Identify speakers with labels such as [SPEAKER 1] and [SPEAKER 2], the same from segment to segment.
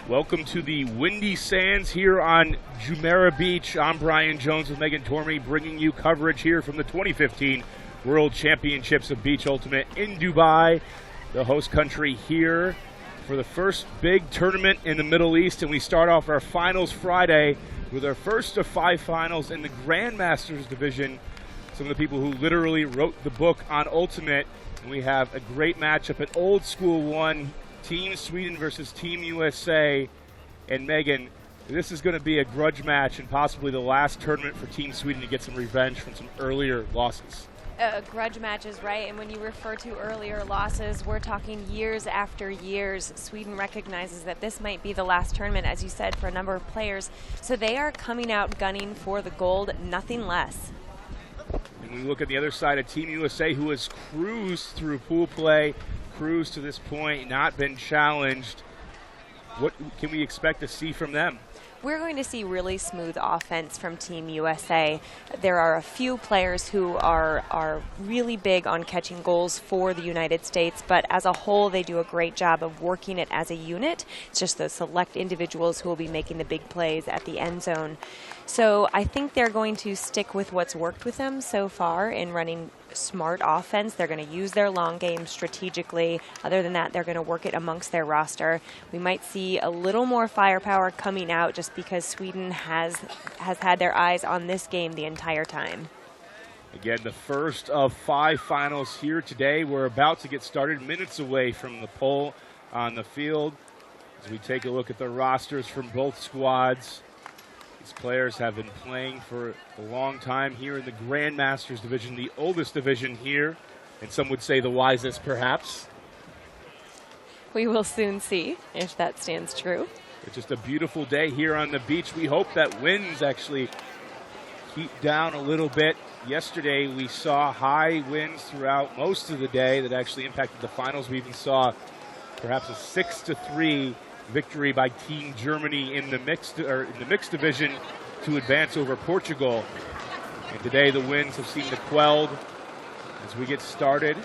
[SPEAKER 1] Welcome to the Windy Sands here on Jumeirah Beach. I'm Brian Jones with Megan Tormey, bringing you coverage here from the 2015 World Championships of Beach Ultimate in Dubai, the host country here for the first big tournament in the Middle East. And we start off our finals Friday with our first of 5 finals in the Grandmasters division. Some of the people who literally wrote the book on Ultimate. And we have a great matchup at Old School 1. Team Sweden versus Team USA. And Megan, this is going to be a grudge match and possibly the last tournament for Team Sweden to get some revenge from some earlier losses.
[SPEAKER 2] Grudge match is right, and when you refer to earlier losses, we're talking years after years. Sweden recognizes that this might be the last tournament, as you said, for a number of players. So they are coming out gunning for the gold, nothing less.
[SPEAKER 1] And we look at the other side of Team USA, who has cruised through pool play, cruised to this point, not been challenged. What can we expect to see from them?
[SPEAKER 2] We're going to see really smooth offense from Team USA. There are a few players who are really big on catching goals for the United States, but as a whole, they do a great job of working it as a unit. It's just the select individuals who will be making the big plays at the end zone. So I think they're going to stick with what's worked with them so far in running smart offense. They're going to use their long game strategically. Other than that, they're going to work it amongst their roster. We might see a little more firepower coming out just because Sweden has had their eyes on this game the entire time.
[SPEAKER 1] Again, the first of 5 finals here today. We're about to get started, minutes away from the poll on the field. As we take a look at the rosters from both squads. These players have been playing for a long time here in the Grandmasters division, the oldest division here, and some would say the wisest perhaps.
[SPEAKER 2] We will soon see if that stands true.
[SPEAKER 1] It's just a beautiful day here on the beach. We hope that winds actually keep down a little bit. Yesterday we saw high winds throughout most of the day that actually impacted the finals. We even saw perhaps a 6-3 victory by Team Germany in the mixed division to advance over Portugal. And today the winds have seemed to quelled as we get started.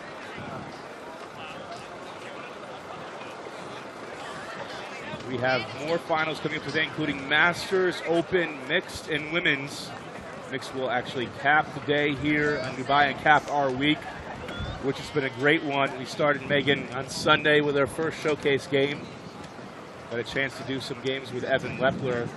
[SPEAKER 1] We have more finals coming up today, including Masters, Open, Mixed, and Women's. Mixed will actually cap the day here in Dubai and cap our week, which has been a great one. We started, Megan, on Sunday with our first showcase game. Got a chance to do some games with Evan Lepler.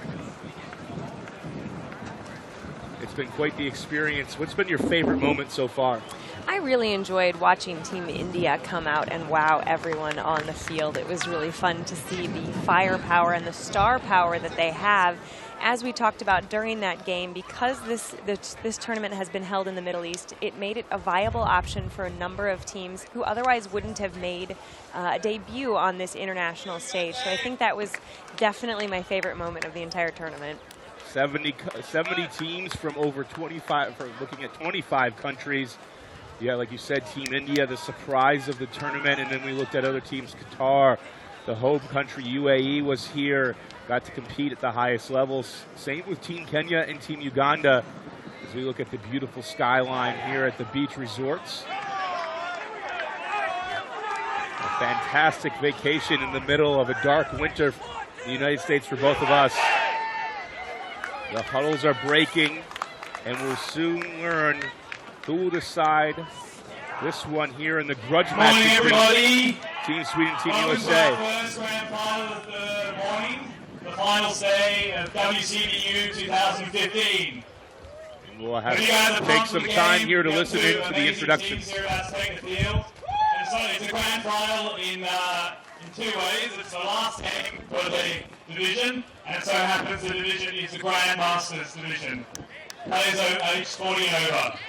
[SPEAKER 1] It's been quite the experience. What's been your favorite moment so far?
[SPEAKER 2] I really enjoyed watching Team India come out and wow everyone on the field. It was really fun to see the firepower and the star power that they have. As we talked about during that game, because this tournament has been held in the Middle East, it made it a viable option for a number of teams who otherwise wouldn't have made a debut on this international stage. So I think that was definitely my favorite moment of the entire tournament.
[SPEAKER 1] 70 teams from over 25, looking at 25 countries. Yeah, like you said, Team India, the surprise of the tournament, and then we looked at other teams. Qatar, the home country, UAE was here, got to compete at the highest levels. Same with Team Kenya and Team Uganda as we look at the beautiful skyline here at the beach resorts. A fantastic vacation in the middle of a dark winter in the United States for both of us. The huddles are breaking, and we'll soon learn who will decide this one here in the grudge match.
[SPEAKER 3] Morning, everybody.
[SPEAKER 1] Team Sweden, Team USA.
[SPEAKER 3] Welcome to our first grand final of the morning, the finals day of WCBU 2015.
[SPEAKER 1] And we'll have to take some time here to listen in to the introductions.
[SPEAKER 3] It's a grand final in 2 ways. It's the last game for the division, and it so happens the division is the Grandmasters division. Players are age 40 and over.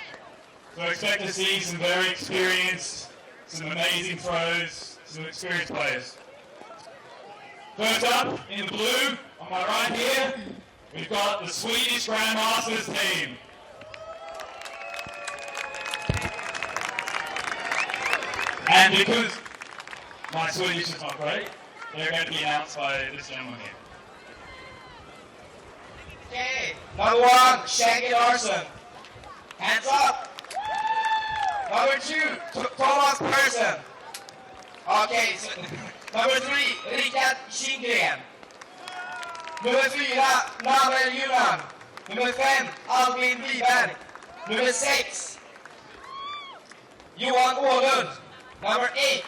[SPEAKER 3] So expect to see some very experienced, some amazing throws, some experienced players. First up, in the blue, on my right here, we've got the Swedish Grandmasters team. And because my Swedish is not great, they're going to be announced by this gentleman here.
[SPEAKER 4] Okay, number 1, Shaggy Larson. Hands up. Number 2, Thomas Persson. Okay, so number 3, Richard Shingren. Nummer 4, Namer Yunan. Nummer 5, Albin Wiberg. Nummer 6, Johan Åhlund. Number 8,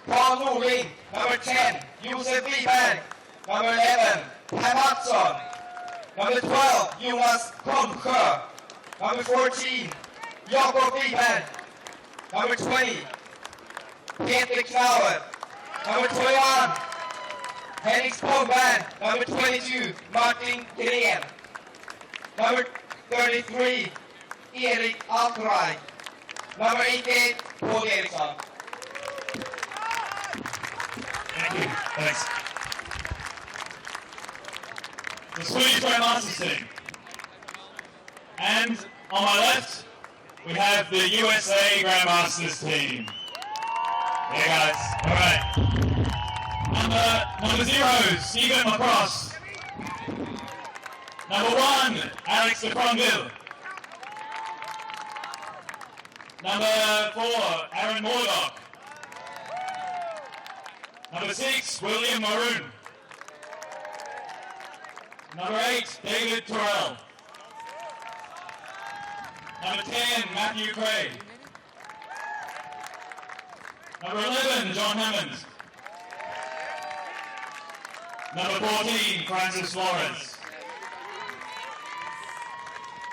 [SPEAKER 4] Paul Norling. Number 10, Josef Wiberg. Number 11, Per Mattsson. Number 12, Jonas Komsjö. Number 14, Jakob Wiberg. Number 20, Peter Knauer. Number 21, Henrik Spångberg. Number 22, Martin Gren. Number 33, Erik Altraj. Number 88, Paul Eriksson.
[SPEAKER 3] Thank you. Thanks. The Swedish Grandmasters team. And on my left, we have the USA Grandmasters team. Yeah, guys. All right. Number 0, Stephen Lacrosse. Number 1, Alex de Cronville. Number 4, Aaron Mordock. Number 6, William Maroon. Number 8, David Terrell. Number 10, Matthew Craig. Number 11, John Hammond. Number 14, Francis Flores.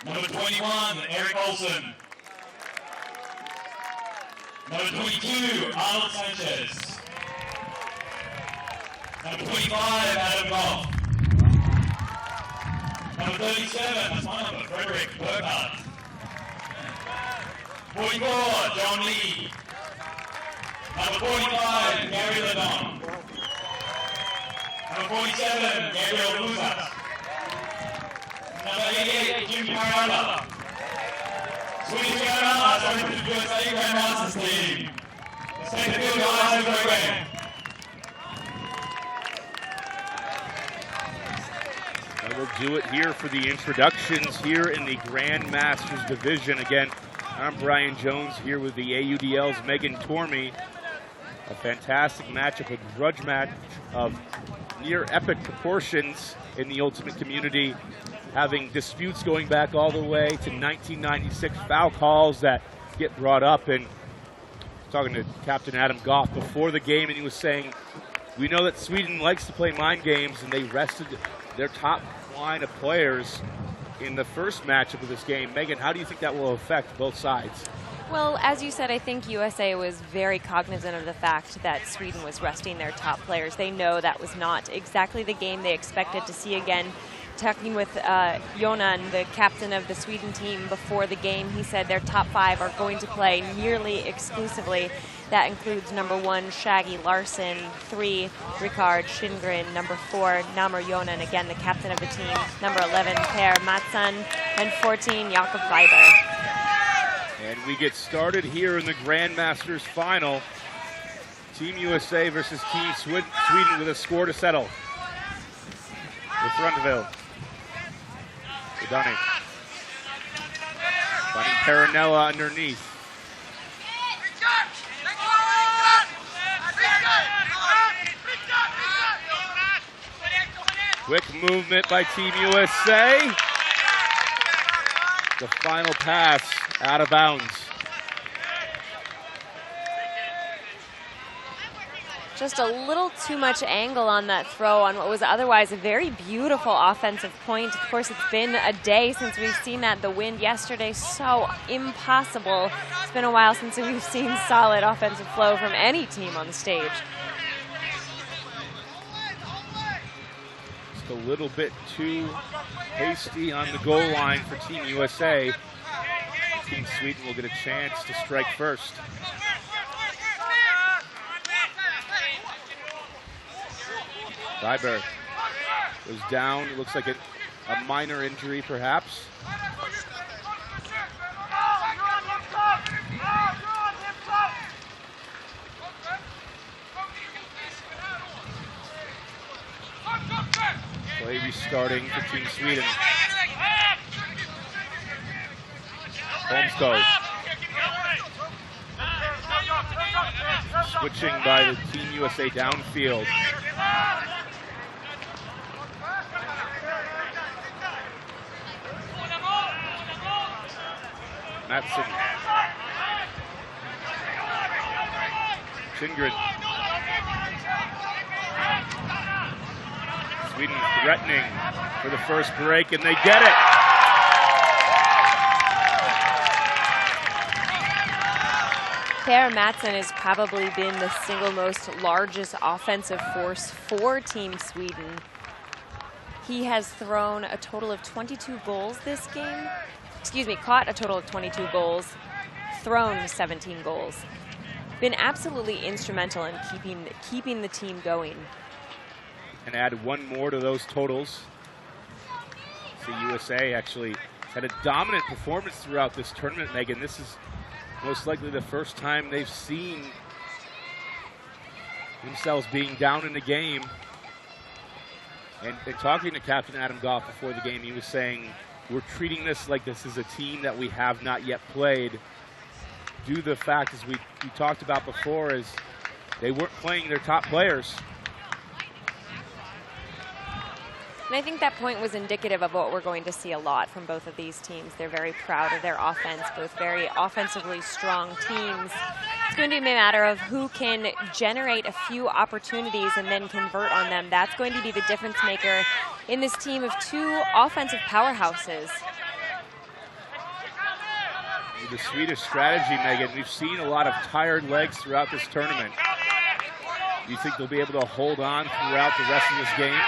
[SPEAKER 3] Number 21, Eric Olson. Number 22, Arnold Sanchez. Number 25, Adam Goff. Number 37, that's my number, Frederick Burkhardt. 44, John Lee. Number 45, Gary Ledon. Number 47, Gabriel Buzas. Number 88, Jim Mariota. Swedish Grandmasters are the USA Grandmasters team. Let's take the field guys in the program.
[SPEAKER 1] And we'll do it here for the introductions here in the Grandmasters division. Again, I'm Brian Jones here with the AUDL's Megan Tormey. A fantastic matchup, a grudge match of near epic proportions in the Ultimate community, having disputes going back all the way to 1996, foul calls that get brought up. And talking to Captain Adam Goff before the game, and he was saying, we know that Sweden likes to play mind games, and they rested their top line of players in the first matchup of this game. Megan, how do you think that will affect both sides?
[SPEAKER 2] Well, as you said, I think USA was very cognizant of the fact that Sweden was resting their top players. They know that was not exactly the game they expected to see again. Talking with Jonan, the captain of the Sweden team, before the game, he said their top 5 are going to play nearly exclusively. That includes number 1, Shaggy Larson, 3, Rikard Schindgren, number 4, Namer Jonan, again the captain of the team, number 11, Per Mattsson, and 14, Jakob Weiber.
[SPEAKER 1] And we get started here in the Grandmasters final. Team USA versus Team Sweden with a score to settle. With Rundeville. Dunning. Finding Perinella underneath. Quick movement by Team USA. The final pass out of bounds.
[SPEAKER 2] Just a little too much angle on that throw on what was otherwise a very beautiful offensive point. Of course, it's been a day since we've seen that. The wind yesterday, so impossible. It's been a while since we've seen solid offensive flow from any team on the stage.
[SPEAKER 1] Just a little bit too hasty on the goal line for Team USA. Team Sweden will get a chance to strike first. Weiber goes down. It looks like a minor injury, perhaps. Play restarting for Team Sweden. Holmskog. Switching by the Team USA downfield. Matson. Chingren. Sweden threatening for the first break, and they get it.
[SPEAKER 2] Per Matson has probably been the single most largest offensive force for Team Sweden. He has thrown a total of 22 goals this game. Excuse me, caught a total of 22 goals, thrown 17 goals. Been absolutely instrumental in keeping the team going.
[SPEAKER 1] And add one more to those totals. The USA actually had a dominant performance throughout this tournament, Megan. This is most likely the first time they've seen themselves being down in the game. And talking to Captain Adam Goff before the game, he was saying, we're treating this like this is a team that we have not yet played. Due to the fact, as we talked about before, is they weren't playing their top players.
[SPEAKER 2] And I think that point was indicative of what we're going to see a lot from both of these teams. They're very proud of their offense, both very offensively strong teams. It's going to be a matter of who can generate a few opportunities and then convert on them. That's going to be the difference maker in this team of two offensive powerhouses.
[SPEAKER 1] With the Swedish strategy, Megan, we've seen a lot of tired legs throughout this tournament. Do you think they'll be able to hold on throughout the rest of this game?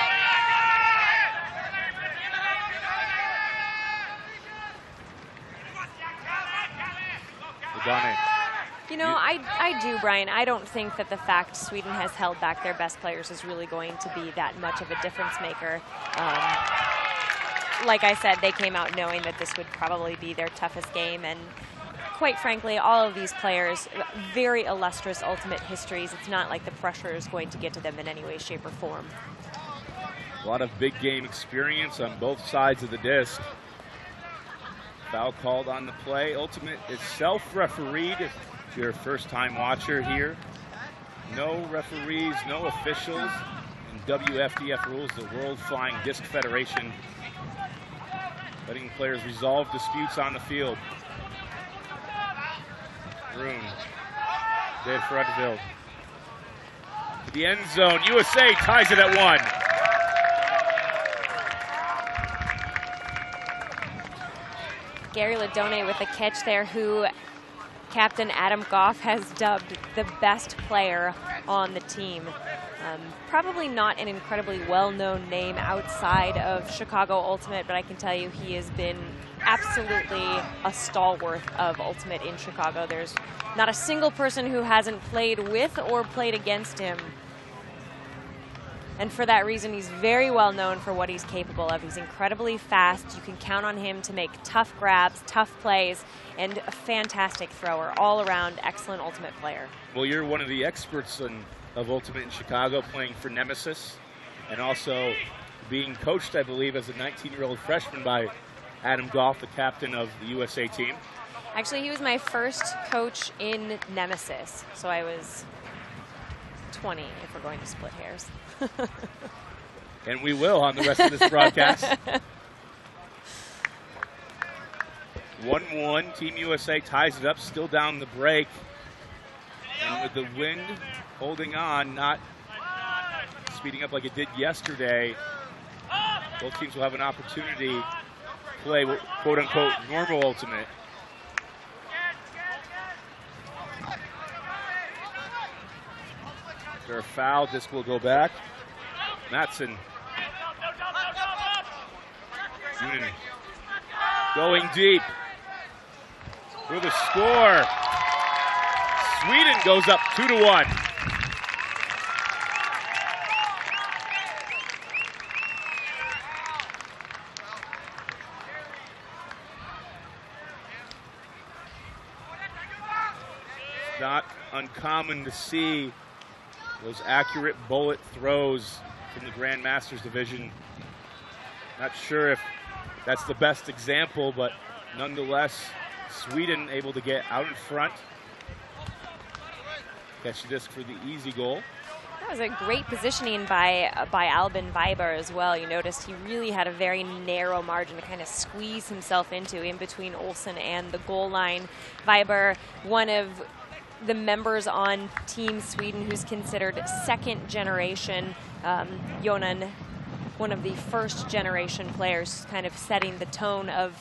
[SPEAKER 2] You know, I do, Brian. I don't think that the fact Sweden has held back their best players is really going to be that much of a difference maker. Like I said, they came out knowing that this would probably be their toughest game, and quite frankly, all of these players, very illustrious ultimate histories. It's not like the pressure is going to get to them in any way, shape, or form.
[SPEAKER 1] A lot of big game experience on both sides of the disc. Foul called on the play. Ultimate is self-refereed. If you're a first-time watcher here, no referees, no officials. And WFDF rules, the World Flying Disc Federation, letting players resolve disputes on the field. Roon, dead for Udville. To the end zone, USA ties it at 1.
[SPEAKER 2] Gary Ladone with a catch there, who Captain Adam Goff has dubbed the best player on the team. Probably not an incredibly well-known name outside of Chicago Ultimate, but I can tell you he has been absolutely a stalwart of Ultimate in Chicago. There's not a single person who hasn't played with or played against him. And for that reason, he's very well known for what he's capable of. He's incredibly fast. You can count on him to make tough grabs, tough plays, and a fantastic thrower. All around, excellent Ultimate player.
[SPEAKER 1] Well, you're one of the experts of Ultimate in Chicago, playing for Nemesis, and also being coached, I believe, as a 19-year-old freshman by Adam Goff, the captain of the USA team.
[SPEAKER 2] Actually, he was my first coach in Nemesis, so I was 20 if we're going to split hairs.
[SPEAKER 1] And we will on the rest of this broadcast. 1-1, Team USA ties it up, still down the break. And with the wind holding on, not speeding up like it did yesterday, both teams will have an opportunity to play quote-unquote normal Ultimate. After a foul, disc will go back. Matson. Union going deep for the score. Sweden goes up 2-1. Not uncommon to see those accurate bullet throws from the Grandmasters division. Not sure if that's the best example, but nonetheless, Sweden able to get out in front. Catch the disc for the easy goal.
[SPEAKER 2] That was a great positioning by Albin Weiber as well. You noticed he really had a very narrow margin to kind of squeeze himself into in between Olsen and the goal line. Weiber, one of the members on Team Sweden who's considered second generation. Jonan, one of the first generation players, kind of setting the tone of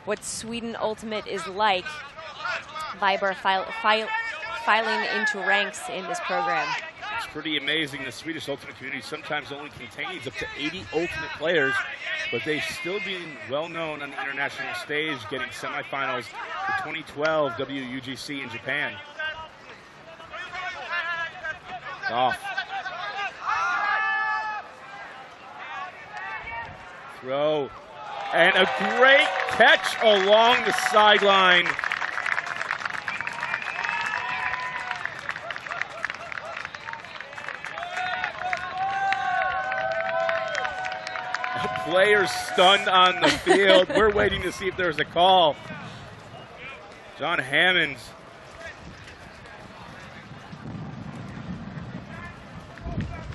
[SPEAKER 2] what Sweden Ultimate is like. Weiber filing into ranks in this program.
[SPEAKER 1] It's pretty amazing. The Swedish Ultimate community sometimes only contains up to 80 Ultimate players, but they still being well known on the international stage, getting semifinals for 2012 WUGC in Japan. Off. Throw. And a great catch along the sideline. A player stunned on the field. We're waiting to see if there's a call. John Hammond.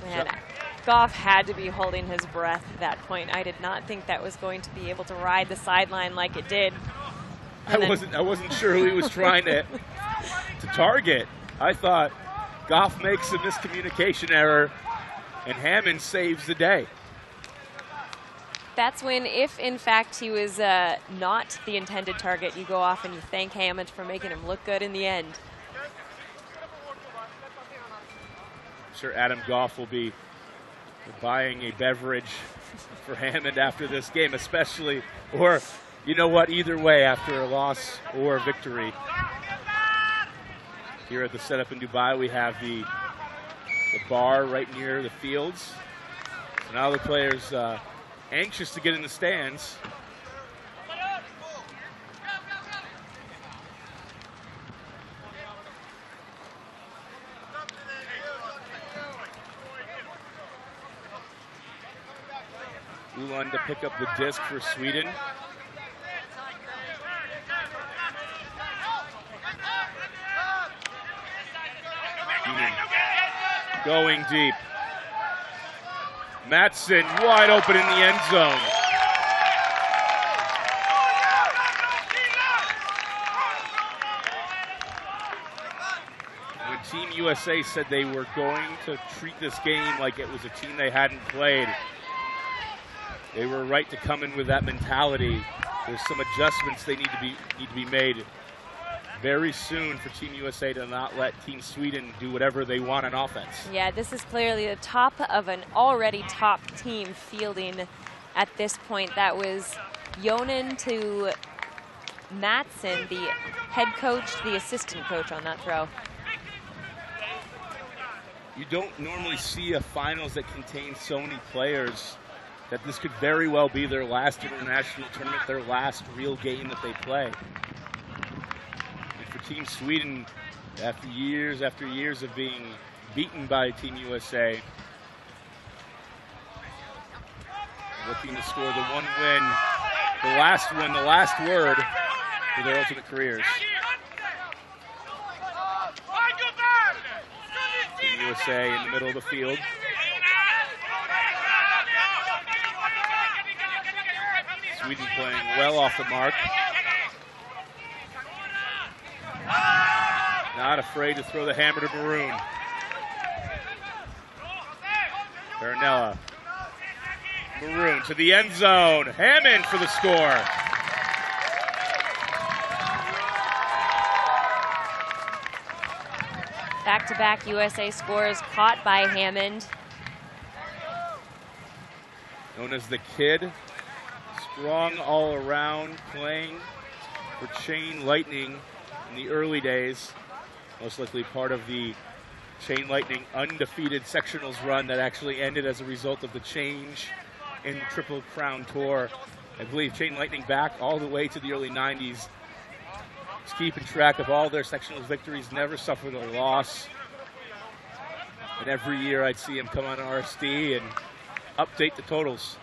[SPEAKER 2] Man, Goff had to be holding his breath at that point. I did not think that was going to be able to ride the sideline like it did.
[SPEAKER 1] I wasn't sure who he was trying to target. I thought Goff makes a miscommunication error and Hammond saves the day.
[SPEAKER 2] That's when, if in fact he was not the intended target, you go off and you thank Hammond for making him look good in the end.
[SPEAKER 1] I'm sure Adam Goff will be buying a beverage for Hammond after this game, especially, or you know what, either way, after a loss or victory. Here at the setup in Dubai, we have the bar right near the fields. So now the players anxious to get in the stands. Ulan to pick up the disc for Sweden. Going deep. Matson wide open in the end zone. When Team USA said they were going to treat this game like it was a team they hadn't played, they were right to come in with that mentality. There's some adjustments they need to be made very soon for Team USA to not let Team Sweden do whatever they want on offense.
[SPEAKER 2] Yeah, this is clearly the top of an already top team fielding at this point. That was Jonan to Matson, the head coach, the assistant coach on that throw.
[SPEAKER 1] You don't normally see a finals that contains so many players that this could very well be their last international tournament, their last real game that they play. And for Team Sweden, after years of being beaten by Team USA, looking to score the one win, the last word for their ultimate careers. Team USA in the middle of the field. Sweden playing well off the mark. Not afraid to throw the hammer to Maroon. Baronella. Maroon to the end zone. Hammond for the score.
[SPEAKER 2] Back-to-back USA scores caught by Hammond.
[SPEAKER 1] Known as the Kid. Strong all around, playing for Chain Lightning in the early days. Most likely part of the Chain Lightning undefeated sectionals run that actually ended as a result of the change in the Triple Crown Tour. I believe Chain Lightning back all the way to the early 90s. Just keeping track of all their sectionals victories, never suffered a loss. And every year I'd see him come on RSD and update the totals.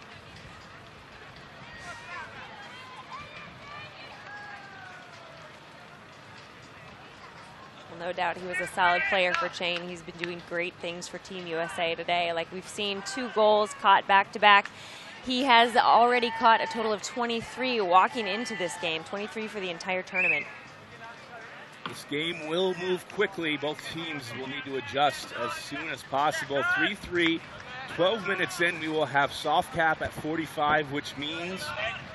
[SPEAKER 2] Well, no doubt he was a solid player for Chain. He's been doing great things for Team USA today. Like we've seen 2 goals caught back-to-back. He has already caught a total of 23 walking into this game, 23 for the entire tournament.
[SPEAKER 1] This game will move quickly. Both teams will need to adjust as soon as possible. 3-3, 12 minutes in, we will have soft cap at 45, which means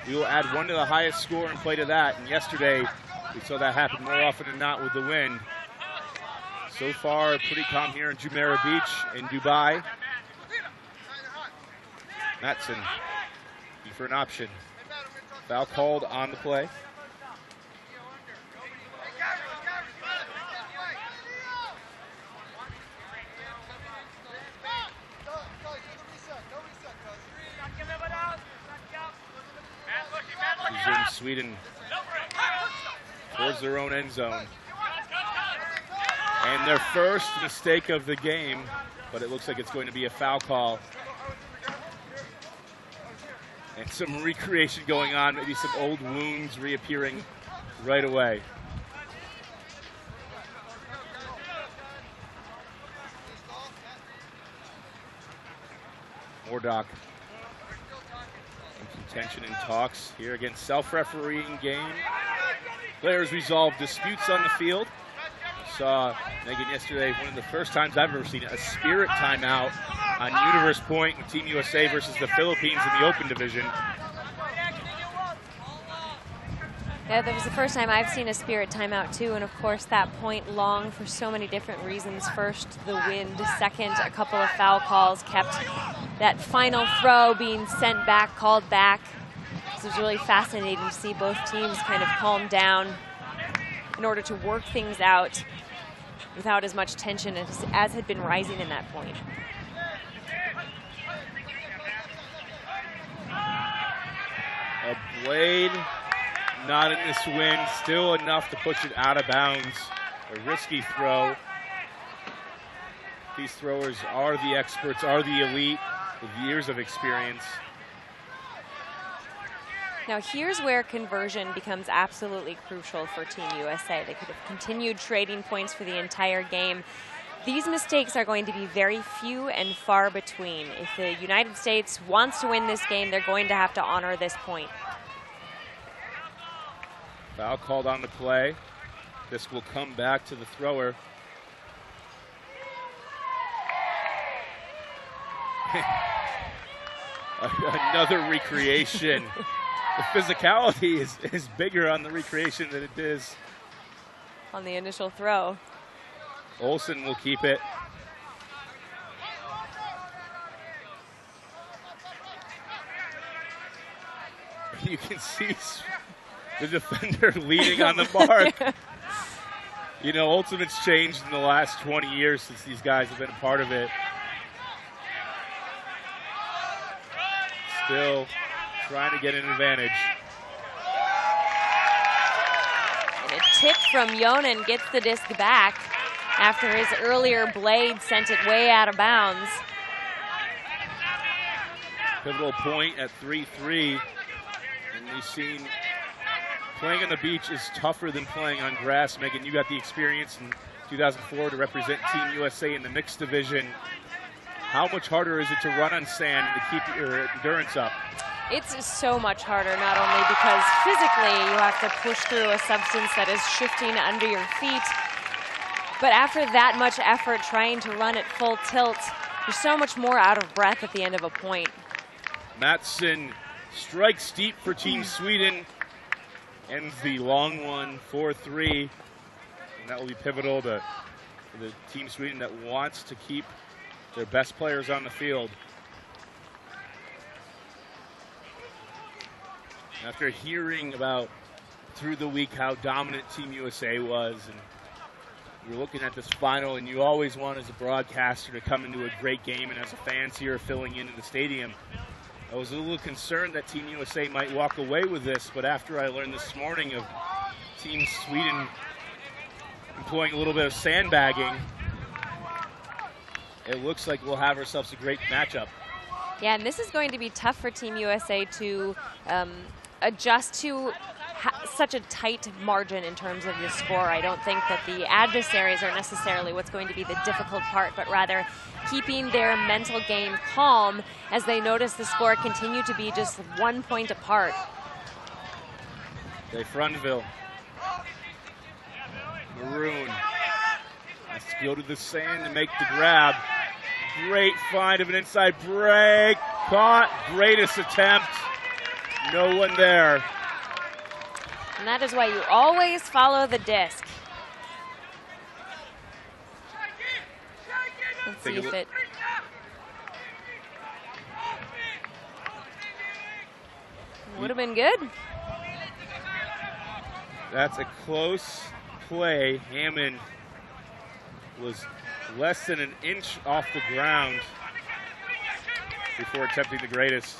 [SPEAKER 1] we will add 1 to the highest score and play to that. And yesterday, we saw that happen more often than not with the wind. So far, pretty calm here in Jumeirah Beach in Dubai. Matson, for an option. Foul called on the play. Sweden towards their own end zone. And their first mistake of the game, but it looks like it's going to be a foul call. And some recreation going on, maybe some old wounds reappearing right away. Mordock in contention and talks here again. Self-refereeing game. Players resolve disputes on the field. We saw Megan yesterday, one of the first times I've ever seen a spirit timeout on Universe Point with Team USA versus the Philippines in the Open Division.
[SPEAKER 2] Yeah, that was the first time I've seen a spirit timeout too, and of course that point long for so many different reasons. First, the wind. Second, a couple of foul calls kept that final throw being sent back, called back. So it was really fascinating to see both teams kind of calm down in order to work things out without as much tension as had been rising in that point.
[SPEAKER 1] A blade, not in this wind, still enough to push it out of bounds. A risky throw. These throwers are the experts, are the elite with years of experience.
[SPEAKER 2] Now here's where conversion becomes absolutely crucial for Team USA. They could have continued trading points for the entire game. These mistakes are going to be very few and far between. If the United States wants to win this game, they're going to have to honor this point.
[SPEAKER 1] Foul called on the play. This will come back to the thrower. Another recreation. The physicality is bigger on the recreation than it is
[SPEAKER 2] on the initial throw.
[SPEAKER 1] Olsen will keep it. You can see the defender leading on the mark. You know, Ultimate's changed in the last 20 years since these guys have been a part of it. Still trying to get an advantage.
[SPEAKER 2] And a tip from Yonan gets the disc back after his earlier blade sent it way out of bounds.
[SPEAKER 1] Pivotal point at 3-3. And we've seen playing on the beach is tougher than playing on grass. Megan, you got the experience in 2004 to represent Team USA in the mixed division. How much harder is it to run on sand and to keep your endurance up?
[SPEAKER 2] It's so much harder, not only because physically you have to push through a substance that is shifting under your feet, but after that much effort trying to run at full tilt, you're so much more out of breath at the end of a point.
[SPEAKER 1] Matson strikes deep for Team Sweden. Ends the long one, 4-3. And that will be pivotal to the Team Sweden that wants to keep their best players on the field. After hearing about through the week how dominant Team USA was, and you're looking at this final, and you always want as a broadcaster to come into a great game, and as a fans here filling into the stadium, I was a little concerned that Team USA might walk away with this, but after I learned this morning of Team Sweden employing a little bit of sandbagging, it looks like we'll have ourselves a great matchup.
[SPEAKER 2] Yeah, and this is going to be tough for Team USA to adjust to such a tight margin in terms of the score. I don't think that the adversaries are necessarily what's going to be the difficult part, but rather keeping their mental game calm as they notice the score continue to be just 1 point apart.
[SPEAKER 1] They Frondville. Maroon has to go to the sand to make the grab. Great find of an inside break. Caught. Greatest attempt. No one there.
[SPEAKER 2] And that is why you always follow the disc. Let's see if it... would have been good.
[SPEAKER 1] That's a close play. Hammond was less than an inch off the ground before attempting the greatest.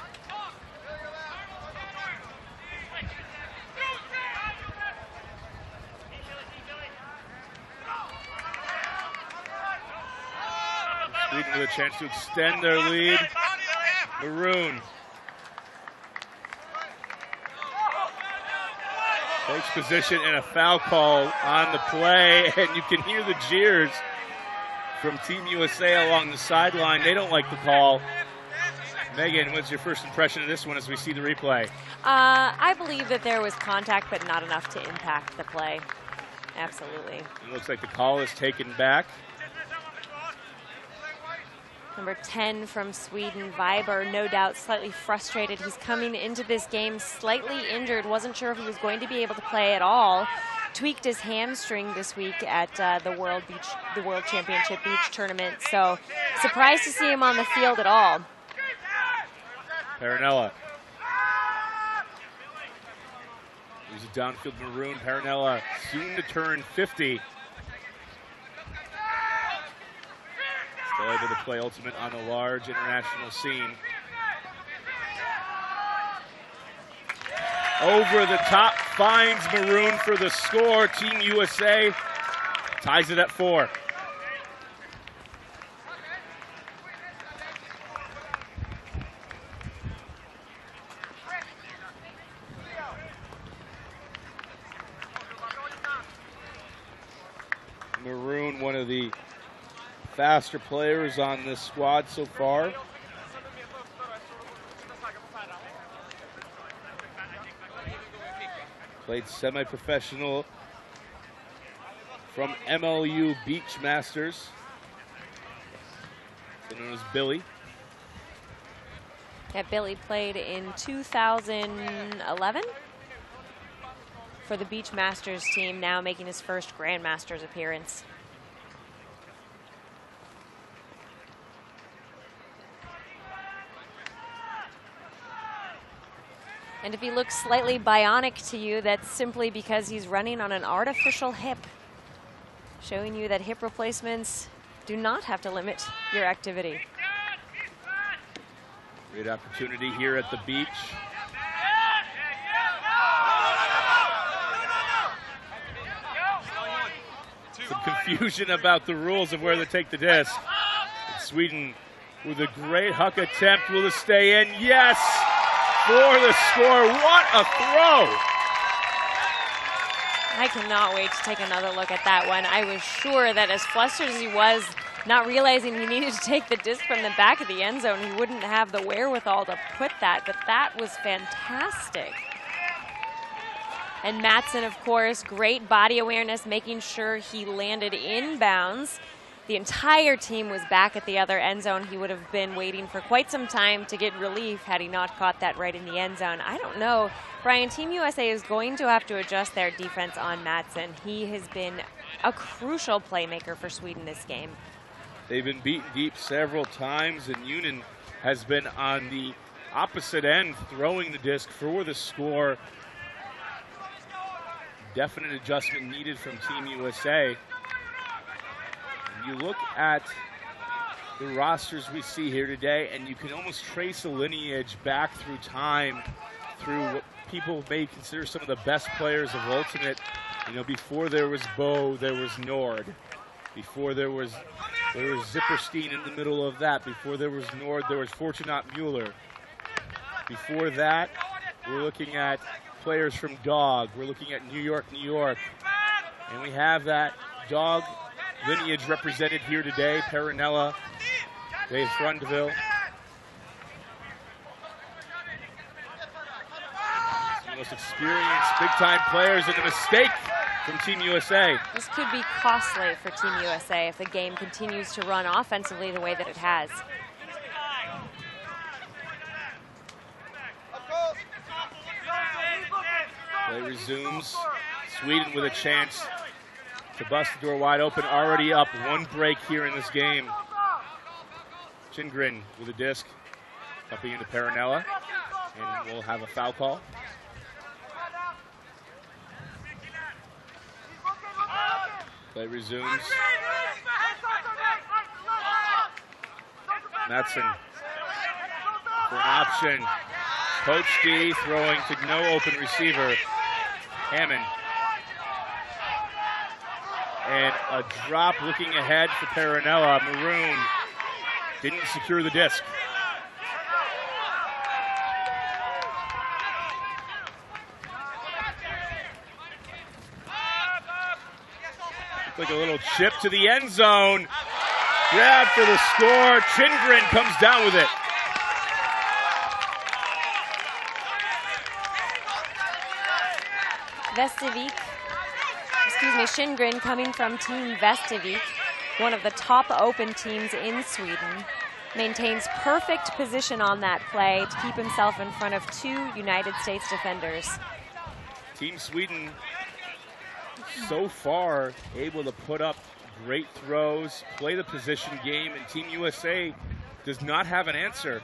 [SPEAKER 1] Sweden with a chance to extend their lead. Maroon takes position and a foul call on the play, and you can hear the jeers from Team USA along the sideline. They don't like the call. Megan, what's your first impression of this one as we see the replay?
[SPEAKER 2] I believe that there was contact, but not enough to impact the play. Absolutely.
[SPEAKER 1] It looks like the call is taken back.
[SPEAKER 2] Number 10 from Sweden, Viber, no doubt slightly frustrated. He's coming into this game slightly injured, wasn't sure if he was going to be able to play at all. Tweaked his hamstring this week at the World Championship Beach Tournament, so surprised to see him on the field at all.
[SPEAKER 1] Parinella. There's a downfield Maroon. Parinella soon to turn 50. Still able to play ultimate on the large international scene. Over the top, finds Maroon for the score. Team USA ties it at 4. Maroon, one of the faster players on this squad so far. Played semi-professional from MLU Beach Masters, known as Billy.
[SPEAKER 2] Yeah, Billy played in 2011 for the Beach Masters team, now making his first Grandmasters appearance. And if he looks slightly bionic to you, that's simply because he's running on an artificial hip, showing you that hip replacements do not have to limit your activity.
[SPEAKER 1] Great opportunity here at the beach. Some confusion about the rules of where they take the disc. And Sweden with a great huck attempt. Will it stay in? Yes! For the score. What a throw!
[SPEAKER 2] I cannot wait to take another look at that one. I was sure that as flustered as he was, not realizing he needed to take the disc from the back of the end zone, he wouldn't have the wherewithal to put that, but that was fantastic. And Matson, of course, great body awareness, making sure he landed inbounds. The entire team was back at the other end zone. He would have been waiting for quite some time to get relief had he not caught that right in the end zone. I don't know. Brian, Team USA is going to have to adjust their defense on Matson. He has been a crucial playmaker for Sweden this game.
[SPEAKER 1] They've been beaten deep several times, and Unen has been on the opposite end, throwing the disc for the score. Definite adjustment needed from Team USA. You look at the rosters we see here today, and you can almost trace a lineage back through time, through what people may consider some of the best players of Ultimate. You know, before there was Bo, there was Nord. Before there was Zipperstein in the middle of that. Before there was Nord, there was Fortunat Mueller. Before that, we're looking at players from Dog. We're looking at New York, New York. And we have that Dog lineage represented here today. Peronella, Dave Frundeville. The most experienced big-time players, and a mistake from Team USA.
[SPEAKER 2] This could be costly for Team USA if the game continues to run offensively the way that it has.
[SPEAKER 1] Play resumes. Sweden with a chance to bust the door wide open. Already up one break here in this game. Chingren with a disc. Upping into Peronella. And we'll have a foul call. Play resumes. Matson for an option. Coach D throwing to no open receiver. Hammond. And a drop looking ahead for Peronella. Maroon didn't secure the disc. Like a little chip to the end zone. Grab for the score. Chingren comes down with it.
[SPEAKER 2] Chingren coming from Team Västervik, one of the top open teams in Sweden, maintains perfect position on that play to keep himself in front of two United States defenders.
[SPEAKER 1] Team Sweden so far able to put up great throws, play the position game, and Team USA does not have an answer.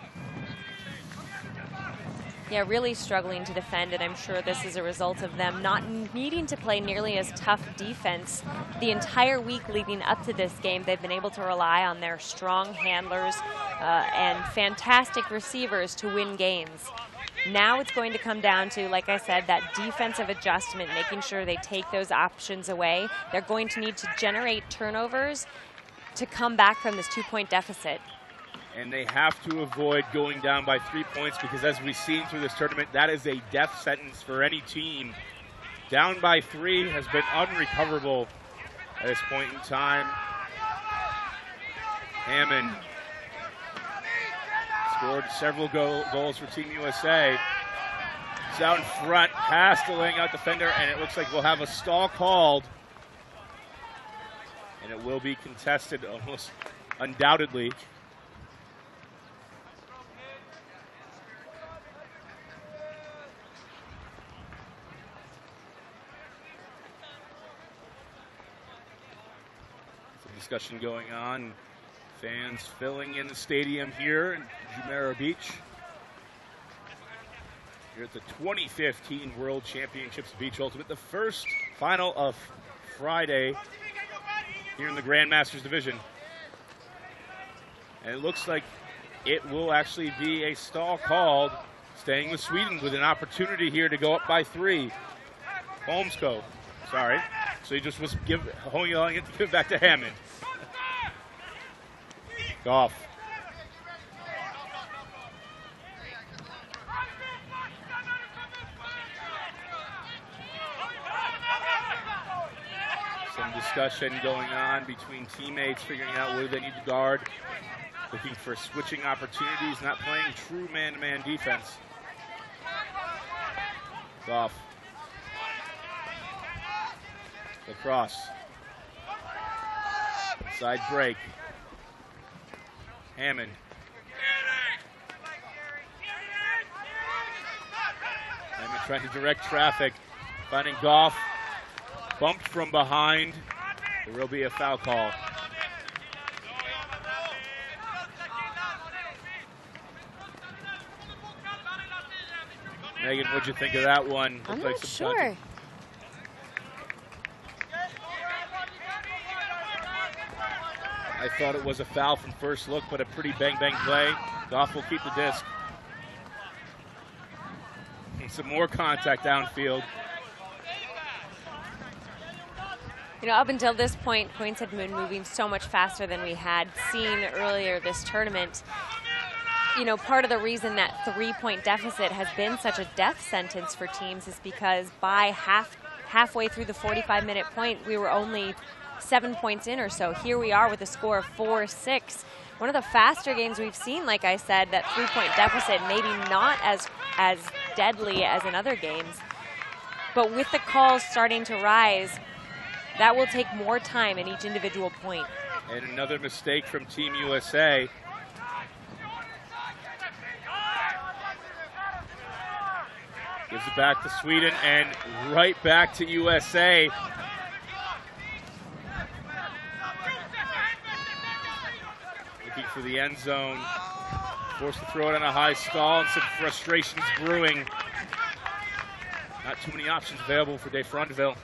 [SPEAKER 2] Yeah, really struggling to defend, and I'm sure this is a result of them not needing to play nearly as tough defense. The entire week leading up to this game, they've been able to rely on their strong handlers and fantastic receivers to win games. Now it's going to come down to, like I said, that defensive adjustment, making sure they take those options away. They're going to need to generate turnovers to come back from this 2-point deficit.
[SPEAKER 1] And they have to avoid going down by 3 points because, as we've seen through this tournament, that is a death sentence for any team. Down by 3 has been unrecoverable at this point in time. Hammond scored several goals for Team USA. He's out in front, past the laying out defender, and it looks like we'll have a stall called. And it will be contested almost undoubtedly. Discussion going on. Fans filling in the stadium here in Jumeirah Beach. Here at the 2015 World Championships Beach Ultimate, the first final of Friday here in the Grandmasters division. And it looks like it will actually be a stall called, staying with Sweden with an opportunity here to go up by 3. Holmsko, sorry. So he just was holding on to give it back to Hammond. Goff. Some discussion going on between teammates, figuring out where they need to guard, looking for switching opportunities, not playing true man-to-man defense. Goff. Lacrosse. Side break. Hammond. Hammond trying to direct traffic. Finding Goff. Bumped from behind. There will be a foul call. Megan, what'd you think of that one?
[SPEAKER 2] I'm not sure.
[SPEAKER 1] I thought it was a foul from first look, but a pretty bang-bang play. Goff will keep the disc. And some more contact downfield.
[SPEAKER 2] You know, up until this point, points had been moving so much faster than we had seen earlier this tournament. you know, part of the reason that 3-point deficit has been such a death sentence for teams is because by halfway through the 45-minute point, we were only 7 points in or so. Here we are with a score of 4-6. One of the faster games we've seen, like I said, that 3-point deficit maybe not as deadly as in other games. But with the calls starting to rise, that will take more time in each individual point.
[SPEAKER 1] And another mistake from Team USA. Gives it back to Sweden and right back to USA. Looking for the end zone. Forced to throw it on a high stall and some frustrations brewing. Not too many options available for DeFrondeville.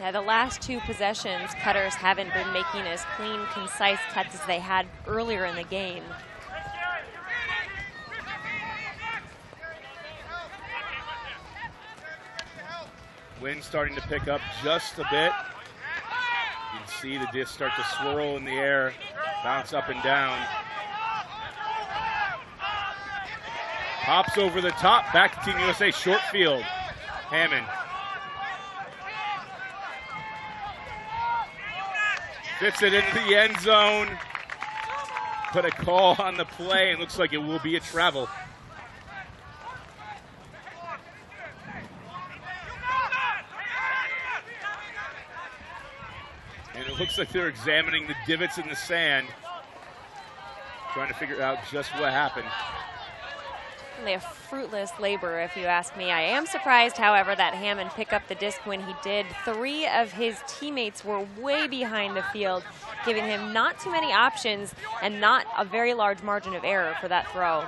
[SPEAKER 2] Yeah, the last two possessions, cutters haven't been making as clean, concise cuts as they had earlier in the game.
[SPEAKER 1] Wind starting to pick up just a bit. You can see the disc start to swirl in the air, bounce up and down. Pops over the top, back to Team USA, short field. Hammond. Fits it into the end zone. Put a call on the play, and looks like it will be a travel. And it looks like they're examining the divots in the sand, trying to figure out just what happened.
[SPEAKER 2] A fruitless labor, if you ask me. I am surprised, however, that Hammond picked up the disc when he did. 3 of his teammates were way behind the field, giving him not too many options and not a very large margin of error for that throw.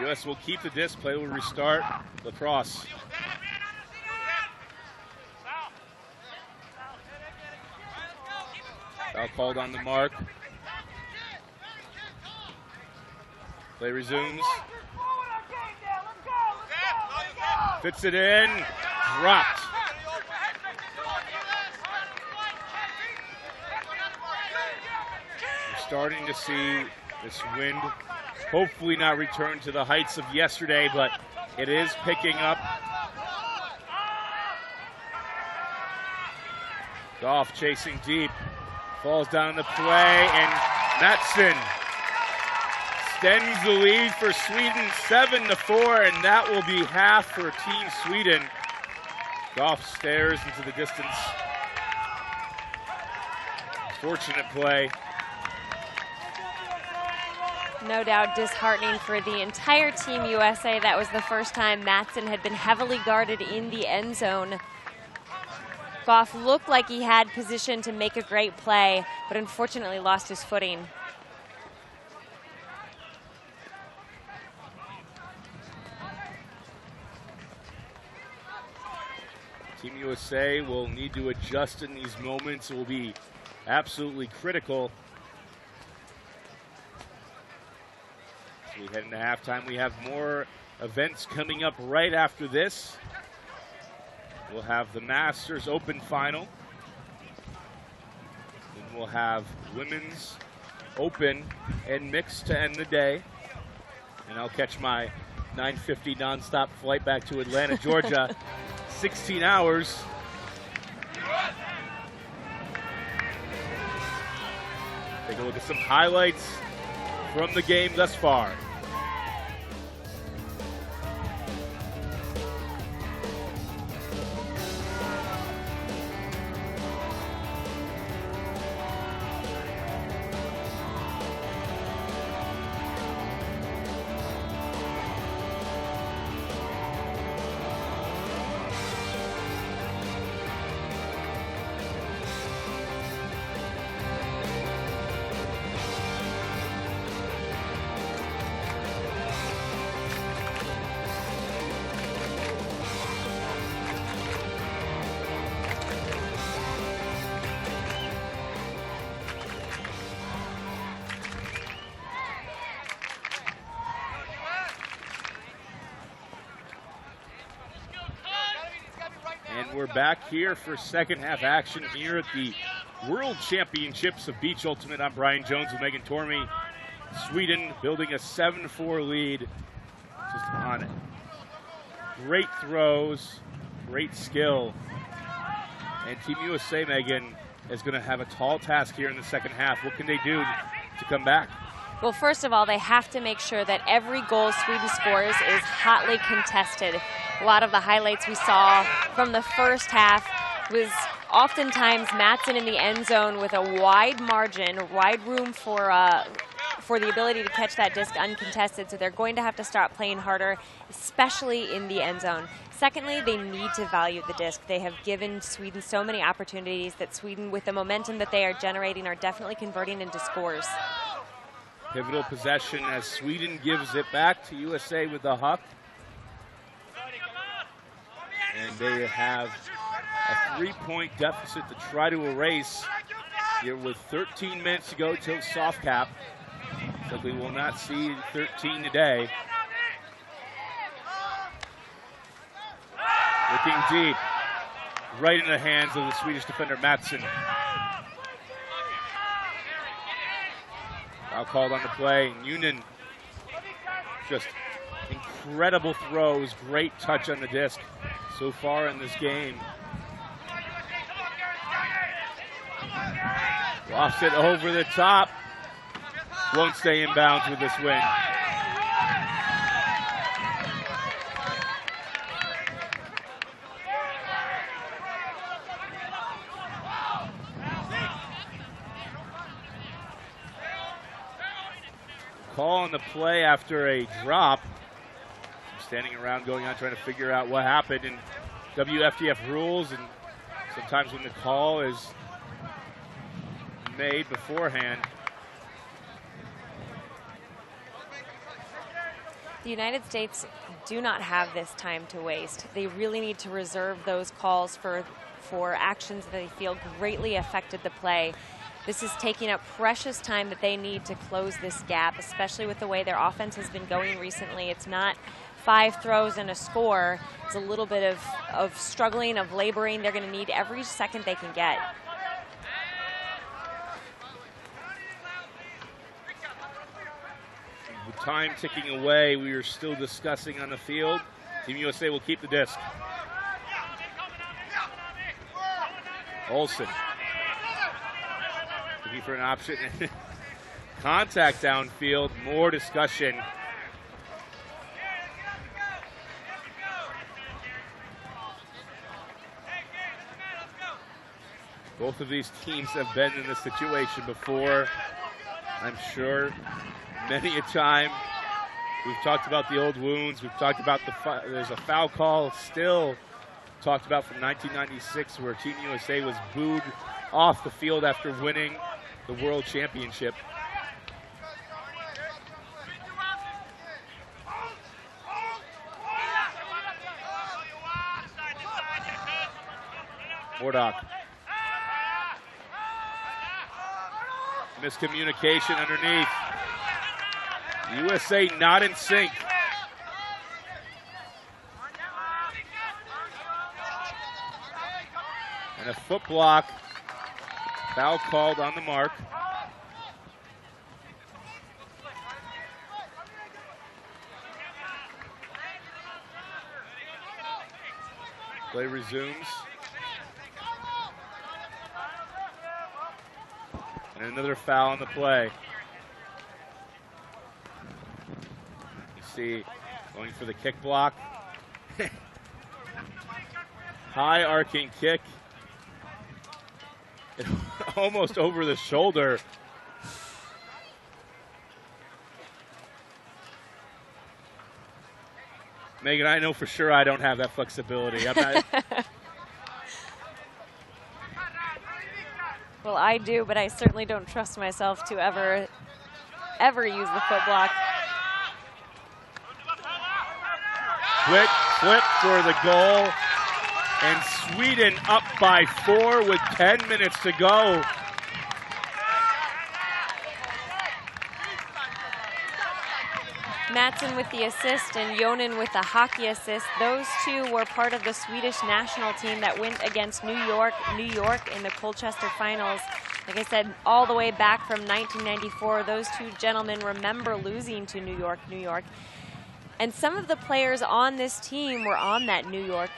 [SPEAKER 1] US will keep the disc, play will restart. Lacrosse. Foul called on the mark. Play resumes. Fits it in. Dropped. We're starting to see this wind hopefully not return to the heights of yesterday, but it is picking up. Goff chasing deep. Falls down the play, and Matson extends the lead for Sweden 7-4, and that will be half for Team Sweden. Goff stares into the distance. Fortunate play.
[SPEAKER 2] No doubt disheartening for the entire Team USA. That was the first time Matson had been heavily guarded in the end zone. Goff looked like he had position to make a great play, but unfortunately lost his footing.
[SPEAKER 1] Team USA will need to adjust in these moments. It will be absolutely critical. As we head into halftime, we have more events coming up right after this. We'll have the Masters Open Final. Then we'll have Women's Open and Mixed to end the day. And I'll catch my 9:50 nonstop flight back to Atlanta, Georgia. 16 hours. Take a look at some highlights from the game thus far. And we're back here for second half action here at the World Championships of Beach Ultimate. I'm Brian Jones with Megan Tormey. Sweden building a 7-4 lead just on it. Great throws, great skill. And Team USA, Megan, is going to have a tall task here in the second half. What can they do to come back?
[SPEAKER 2] Well, first of all, they have to make sure that every goal Sweden scores is hotly contested. A lot of the highlights we saw from the first half was oftentimes Matson in the end zone with a wide margin, wide room for the ability to catch that disc uncontested. So they're going to have to start playing harder, especially in the end zone. Secondly, they need to value the disc. They have given Sweden so many opportunities that Sweden, with the momentum that they are generating, are definitely converting into scores.
[SPEAKER 1] Pivotal possession as Sweden gives it back to USA with the huck. And they have a 3-point deficit to try to erase here with 13 minutes to go till soft cap. So we will not see 13 today. Looking deep, right in the hands of the Swedish defender Matson. Foul called on the play. Nguyen, just incredible throws, great touch on the disc so far in this game. Lofts it over the top. Won't stay in bounds with this win. Call on the play after a drop. Standing around going on trying to figure out what happened in WFTF rules, and sometimes when the call is made beforehand.
[SPEAKER 2] The United States do not have this time to waste. They really need to reserve those calls for actions that they feel greatly affected the play. This is taking up precious time that they need to close this gap, especially with the way their offense has been going recently. It's not 5 throws and a score. It's a little bit of struggling, of laboring. They're going to need every second they can get.
[SPEAKER 1] With time ticking away, we are still discussing on the field. Team USA will keep the disc. Olsen looking for an option. Contact downfield, more discussion. Both of these teams have been in this situation before, I'm sure. Many a time. We've talked about the old wounds. We've talked about there's a foul call still talked about from 1996 where Team USA was booed off the field after winning the World Championship. Mordock. Miscommunication underneath. USA not in sync. And a foot block. Foul called on the mark. Play resumes. And another foul on the play. You see, going for the kick block. High arcing kick. Almost over the shoulder. Megan, I know for sure I don't have that flexibility. I'm not.
[SPEAKER 2] Well, I do, but I certainly don't trust myself to ever use the foot block.
[SPEAKER 1] Quick flip for the goal. And Sweden up by 4 with 10 minutes to go.
[SPEAKER 2] Mattsson with the assist and Jonen with the hockey assist. Those two were part of the Swedish national team that went against New York in the Colchester finals. Like I said, all the way back from 1994, those two gentlemen remember losing to New York. And some of the players on this team were on that New York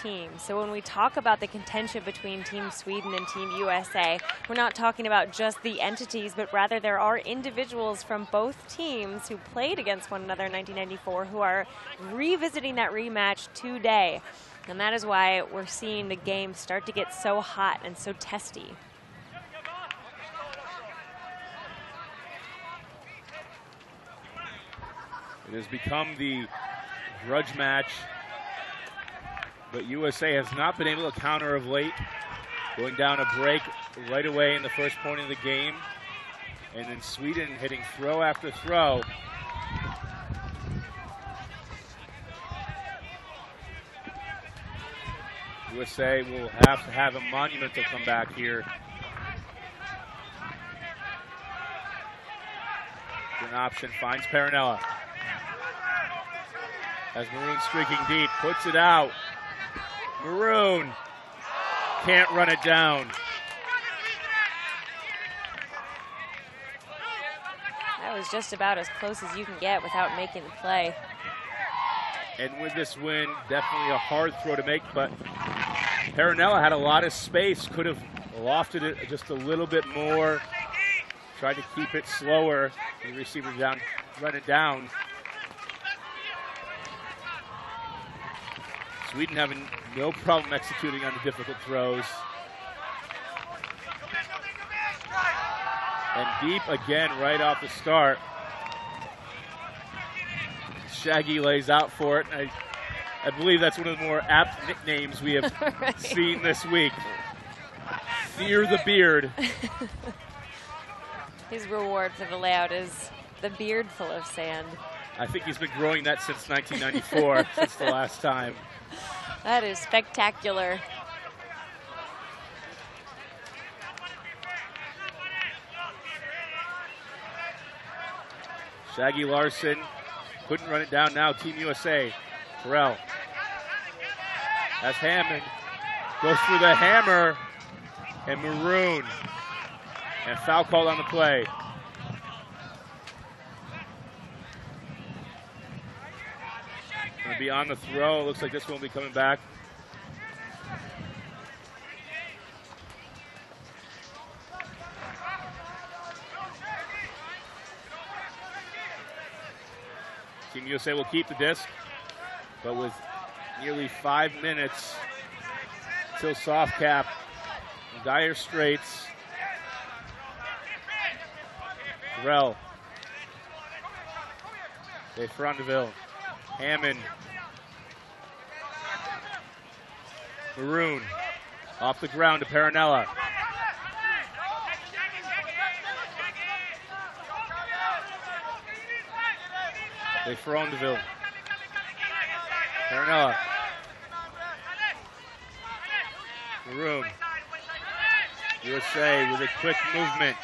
[SPEAKER 2] team. So when we talk about the contention between Team Sweden and Team USA, we're not talking about just the entities, but rather there are individuals from both teams who played against one another in 1994 who are revisiting that rematch today. And that is why we're seeing the game start to get so hot and so testy.
[SPEAKER 1] It has become the grudge match, but USA has not been able to counter of late, going down a break right away in the first point of the game, and then Sweden hitting throw after throw. USA will have to have a monumental comeback here. An option, finds Parinella. As Maroon streaking deep, puts it out. Maroon can't run it down.
[SPEAKER 2] That was just about as close as you can get without making the play.
[SPEAKER 1] And with this win, definitely a hard throw to make, but Parinella had a lot of space, could have lofted it just a little bit more, tried to keep it slower, the receiver down, run it down. Sweden having no problem executing on the difficult throws. And deep again right off the start. Shaggy lays out for it. I believe that's one of the more apt nicknames we have right. Seen this week. Fear the beard.
[SPEAKER 2] His reward for the layout is the beard full of sand.
[SPEAKER 1] I think he's been growing that since 1994, since the last time.
[SPEAKER 2] That is spectacular.
[SPEAKER 1] Shaggy Larson couldn't run it down now. Team USA. Terrell has Hammond. Goes for the hammer. And Maroon. And foul called on the play. Going to be on the throw. Looks like this one will be coming back. Team USA will keep the disc, but with nearly 5 minutes till soft cap, in dire straits. Terrell. De Frondeville. Hammond. Maroon. Off the ground to Parinella. De Frondeville. Parinella. Maroon. USA with a quick movement.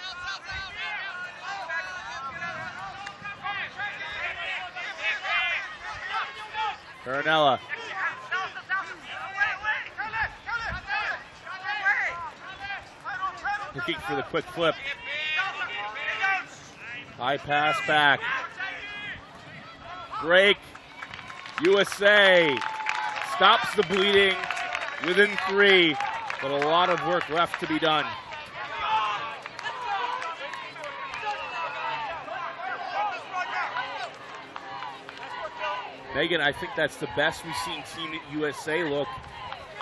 [SPEAKER 1] Parinella. Looking for the quick flip. High pass back. Break. USA stops the bleeding within 3, but a lot of work left to be done. Megan, I think that's the best we've seen Team USA look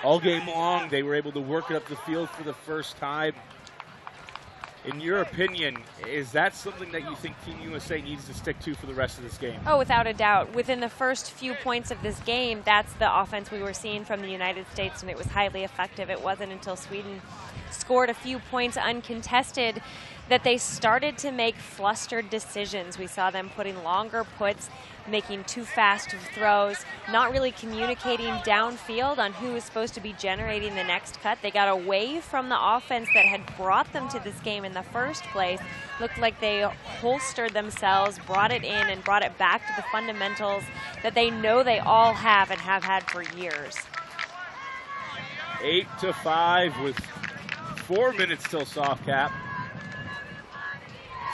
[SPEAKER 1] all game long. They were able to work it up the field for the first time. In your opinion, is that something that you think Team USA needs to stick to for the rest of this game?
[SPEAKER 2] Oh, without a doubt. Within the first few points of this game, that's the offense we were seeing from the United States, and it was highly effective. It wasn't until Sweden scored a few points uncontested that they started to make flustered decisions. We saw them putting longer puts, making too fast of throws, not really communicating downfield on who was supposed to be generating the next cut. They got away from the offense that had brought them to this game in the first place. Looked like they holstered themselves, brought it in, and brought it back to the fundamentals that they know they all have and have had for years.
[SPEAKER 1] 8-5 with 4 minutes till soft cap.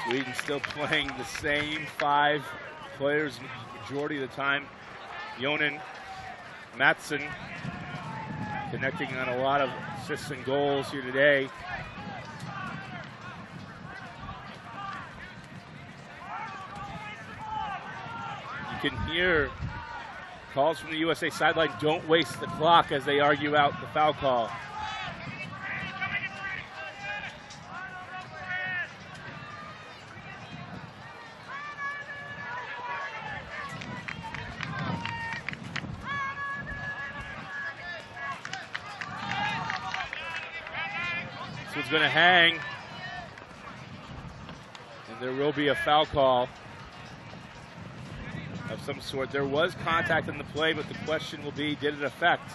[SPEAKER 1] Sweden still playing the same 5 players majority of the time. Jonen, Mattsson connecting on a lot of assists and goals here today. You can hear calls from the USA sideline, don't waste the clock, as they argue out the foul call. This one's going to hang, and there will be a foul call of some sort. There was contact in the play, but the question will be, did it affect?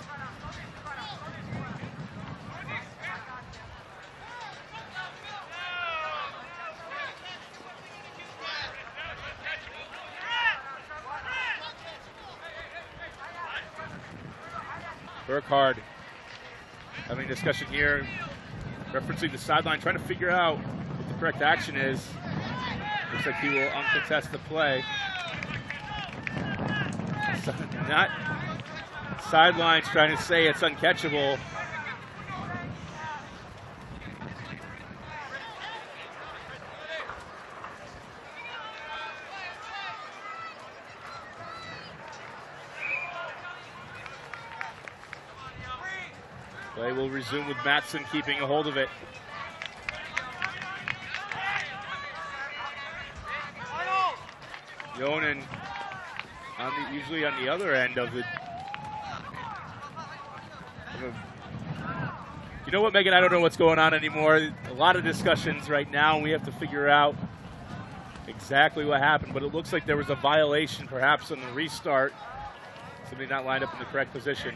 [SPEAKER 1] Burkhardt having a discussion here, referencing the sideline, trying to figure out what the correct action is. Looks like he will uncontest the play. So not sidelines trying to say it's uncatchable. Play will resume with Mattsson keeping a hold of it. Jonen usually on the other end of it. You know what, Megan? I don't know what's going on anymore. A lot of discussions right now. We have to figure out exactly what happened, but it looks like there was a violation perhaps on the restart. Somebody not lined up in the correct position.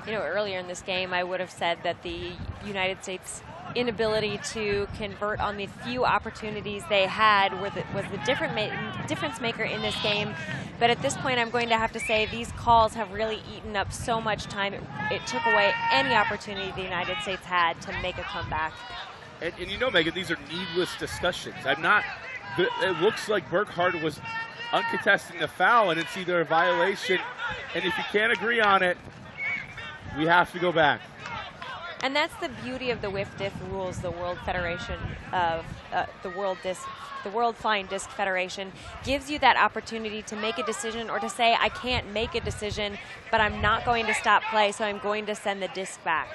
[SPEAKER 2] You know, earlier in this game, I would have said that the United States' inability to convert on the few opportunities they had was the difference maker in this game. But at this point, I'm going to have to say these calls have really eaten up so much time. It took away any opportunity the United States had to make a comeback.
[SPEAKER 1] And you know, Megan, these are needless discussions. It looks like Burkhardt was uncontesting the foul, and it's either a violation, and if you can't agree on it, we have to go back.
[SPEAKER 2] And that's the beauty of the WIF-DIF rules, the World Federation of the World Flying Disc Federation gives you that opportunity to make a decision or to say, I can't make a decision, but I'm not going to stop play, so I'm going to send the disc back.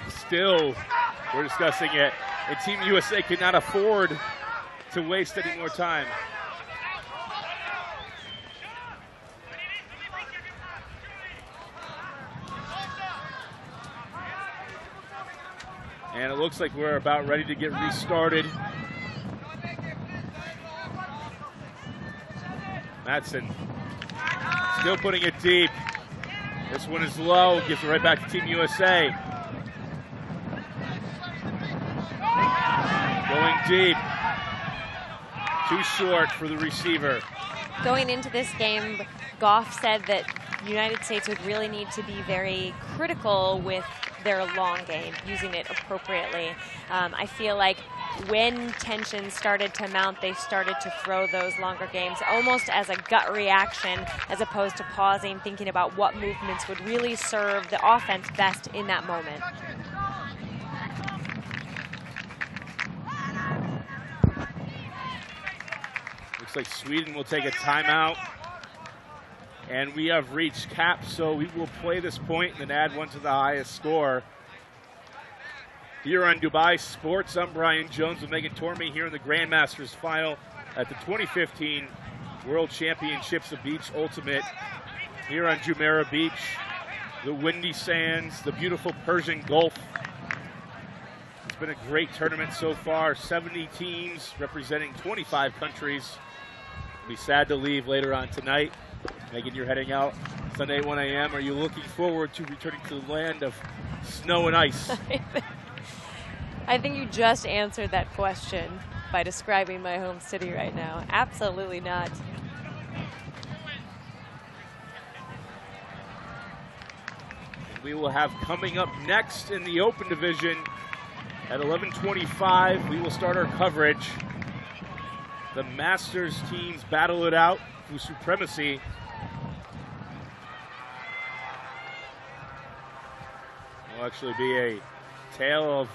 [SPEAKER 1] And still, we're discussing it, and Team USA cannot afford to waste any more time. And it looks like we're about ready to get restarted. Mattsson still putting it deep. This one is low, gives it right back to Team USA. Going deep. Too short for the receiver.
[SPEAKER 2] Going into this game, Goff said that the United States would really need to be very critical with their long game, using it appropriately. I feel like when tensions started to mount, they started to throw those longer games almost as a gut reaction, as opposed to pausing, thinking about what movements would really serve the offense best in that moment.
[SPEAKER 1] Looks like Sweden will take a timeout. And we have reached cap, so we will play this point and then add one to the highest score. Here on Dubai Sports, I'm Brian Jones with Megan Tormey here in the Grandmasters final at the 2015 World Championships of Beach Ultimate here on Jumeirah Beach, the windy sands, the beautiful Persian Gulf. It's been a great tournament so far. 70 teams representing 25 countries. It'll be sad to leave later on tonight. Megan, you're heading out Sunday at 1 a.m. Are you looking forward to returning to the land of snow and ice?
[SPEAKER 2] I think you just answered that question by describing my home city right now. Absolutely not.
[SPEAKER 1] We will have coming up next in the open division at 11:25. We will start our coverage. The Masters teams battle it out through supremacy. Will actually be a tale of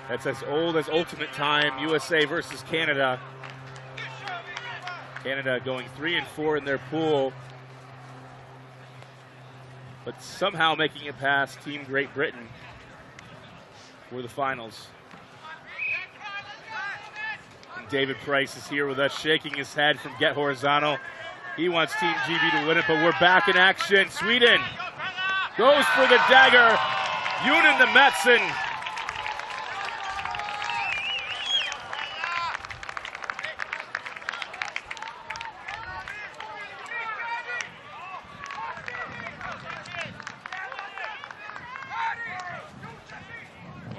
[SPEAKER 1] that's as old as Ultimate Time, USA versus Canada. Canada going 3-4 in their pool, but somehow making it past Team Great Britain for the finals. And David Price is here with us, shaking his head from Get Horizontal. He wants Team GB to win it, but we're back in action. Sweden goes for the dagger. Yunin the Metson.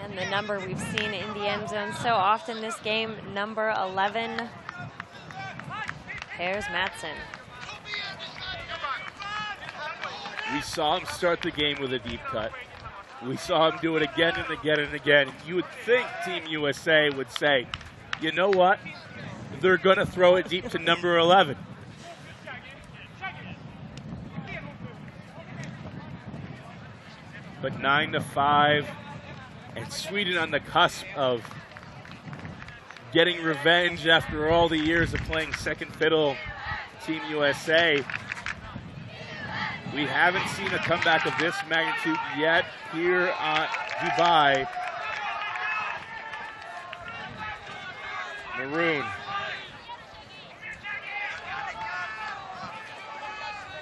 [SPEAKER 2] And the number we've seen in the end zone so often this game, number 11, Pers Matson.
[SPEAKER 1] We saw him start the game with a deep cut. We saw him do it again and again and again. You would think Team USA would say, you know what? They're going to throw it deep to number 11. But 9-5, and Sweden on the cusp of getting revenge after all the years of playing second fiddle to Team USA. We haven't seen a comeback of this magnitude yet here at Dubai. Maroon.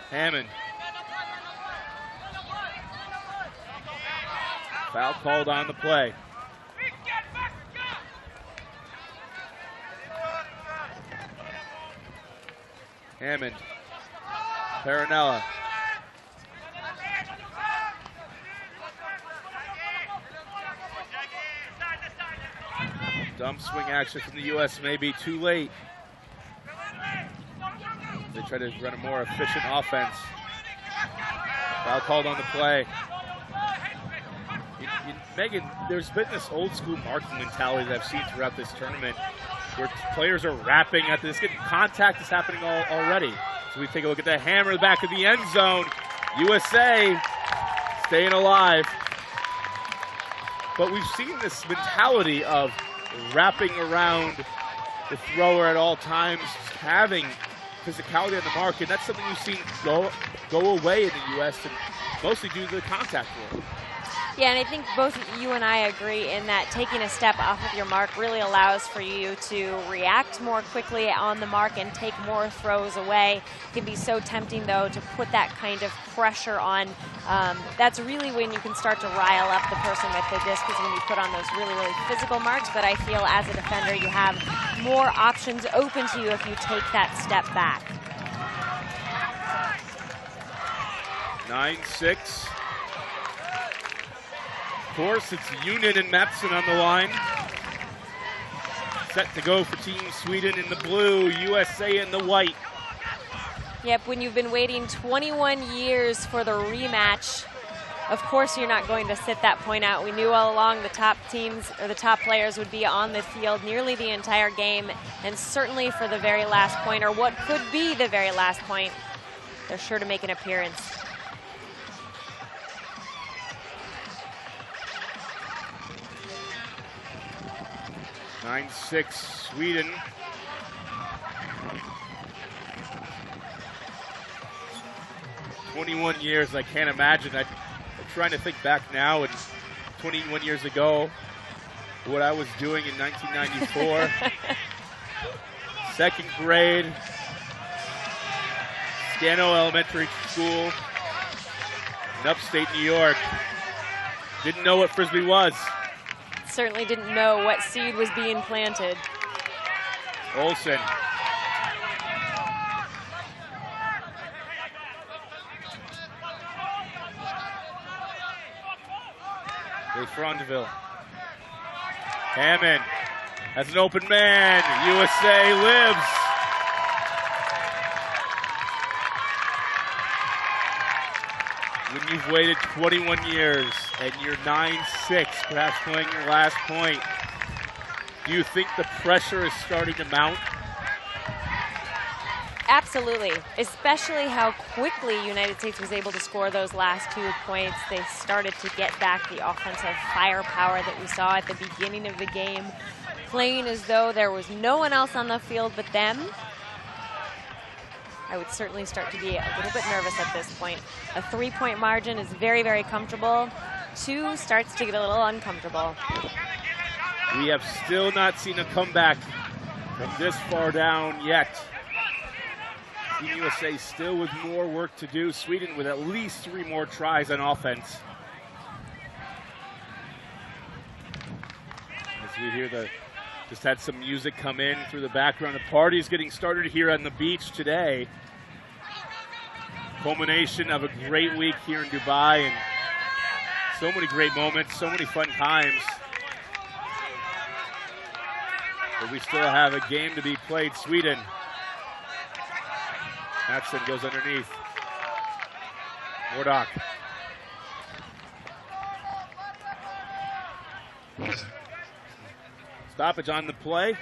[SPEAKER 1] Hammond. Foul called on the play. Hammond. Perinella. Dump swing action from the U.S. may be too late. They try to run a more efficient offense. Foul called on the play. Megan, there's been this old school marking mentality that I've seen throughout this tournament where players are wrapping at this. Contact is happening already. So we take a look at the hammer in the back of the end zone. USA staying alive. But we've seen this mentality of wrapping around the thrower at all times, having physicality on the mark, and that's something we've seen go away in the U.S. and mostly due to the contact rule.
[SPEAKER 2] Yeah, and I think both you and I agree in that taking a step off of your mark really allows for you to react more quickly on the mark and take more throws away. It can be so tempting, though, to put that kind of pressure on. That's really when you can start to rile up the person with the disc, is when you put on those really, really physical marks. But I feel as a defender you have more options open to you if you take that step back.
[SPEAKER 1] 9-6. Of course, it's Yunin and Matson on the line. Set to go for Team Sweden in the blue, USA in the white.
[SPEAKER 2] Yep, when you've been waiting 21 years for the rematch, of course you're not going to sit that point out. We knew all along the top teams, or the top players, would be on the field nearly the entire game, and certainly for the very last point, or what could be the very last point, they're sure to make an appearance.
[SPEAKER 1] 9-6 Sweden. "21 years, I can't imagine. I'm trying to think back now, and 21 years ago, what I was doing in 1994. Second grade, Scano Elementary School in upstate New York. Didn't know what Frisbee was.
[SPEAKER 2] Certainly didn't know what seed was being planted.
[SPEAKER 1] Olsen. Frondeville. Hammond has an open man. USA lives. When you've waited 21 years and you're 9-6, perhaps playing your last point, do you think the pressure is starting to mount?
[SPEAKER 2] Absolutely, especially how quickly United States was able to score those last 2 points. They started to get back the offensive firepower that we saw at the beginning of the game, playing as though there was no one else on the field but them. I would certainly start to be a little bit nervous at this point. A 3-point margin is very, very comfortable. 2 starts to get a little uncomfortable.
[SPEAKER 1] We have still not seen a comeback from this far down yet. Team USA still with more work to do. Sweden with at least 3 more tries on offense. As we hear just had some music come in through the background. The party's getting started here on the beach today. Culmination of a great week here in Dubai, and so many great moments, so many fun times. But we still have a game to be played. Sweden. Matson goes underneath. Mordock. Stoppage on the play.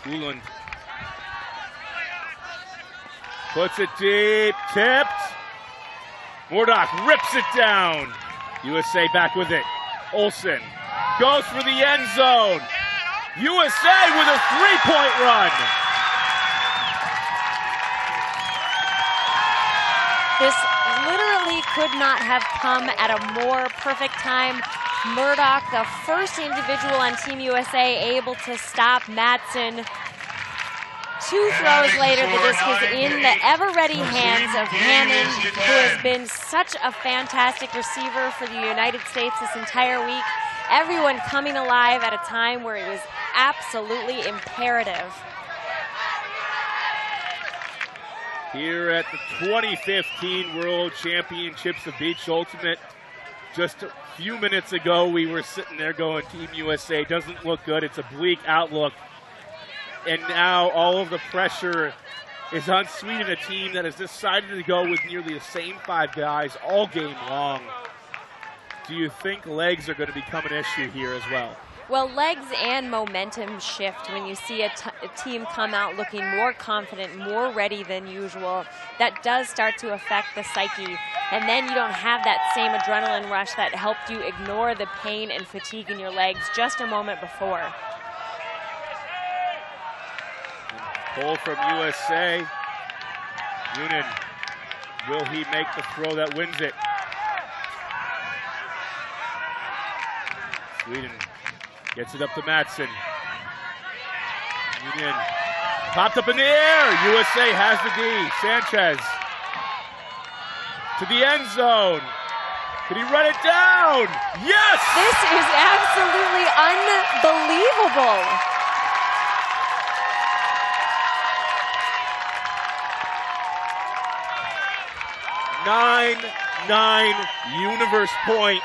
[SPEAKER 1] Uland puts it deep, tipped. Mordock rips it down. USA back with it. Olsen goes for the end zone. USA with a 3-point run.
[SPEAKER 2] This literally could not have come at a more perfect time. Murdoch, the first individual on Team USA able to stop Madsen. 2 throws later, the disc is in the ever-ready hands of Hammond, who has been such a fantastic receiver for the United States this entire week. Everyone coming alive at a time where it was absolutely imperative.
[SPEAKER 1] Here at the 2015 World Championships of Beach Ultimate, just a few minutes ago we were sitting there going, Team USA doesn't look good, it's a bleak outlook. And now all of the pressure is on Sweden, a team that has decided to go with nearly the same 5 guys all game long. Do you think legs are going to become an issue here as well?
[SPEAKER 2] Well, legs and momentum shift when you see a team come out looking more confident, more ready than usual. That does start to affect the psyche. And then you don't have that same adrenaline rush that helped you ignore the pain and fatigue in your legs just a moment before.
[SPEAKER 1] Pull from USA. Noonan, will he make the throw that wins it? Sweden gets it up to Madsen. Noonan popped up in the air. USA has the D. Sanchez to the end zone. Could he run it down? Yes!
[SPEAKER 2] This is absolutely unbelievable.
[SPEAKER 1] Nine universe point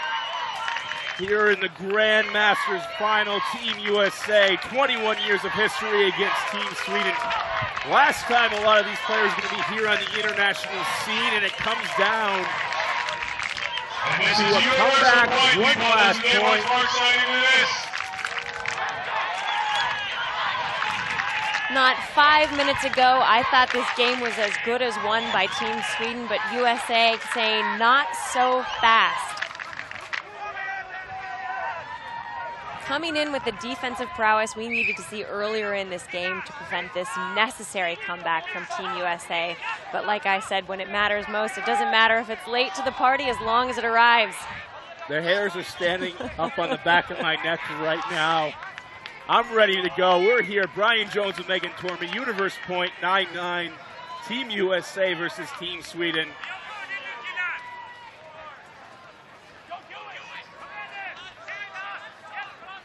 [SPEAKER 1] here in the Grandmasters final. Team USA, 21 years of history against Team Sweden. Last time a lot of these players are going to be here on the international scene, and it comes down to a comeback, one last point.
[SPEAKER 2] Not 5 minutes ago, I thought this game was as good as won by Team Sweden, but USA saying not so fast. Coming in with the defensive prowess we needed to see earlier in this game to prevent this necessary comeback from Team USA. But like I said, when it matters most, it doesn't matter if it's late to the party as long as it arrives.
[SPEAKER 1] The hairs are standing up on the back of my neck right now. I'm ready to go. We're here. Brian Jones and Megan Tormey. Universe Point 9-9. Team USA versus Team Sweden.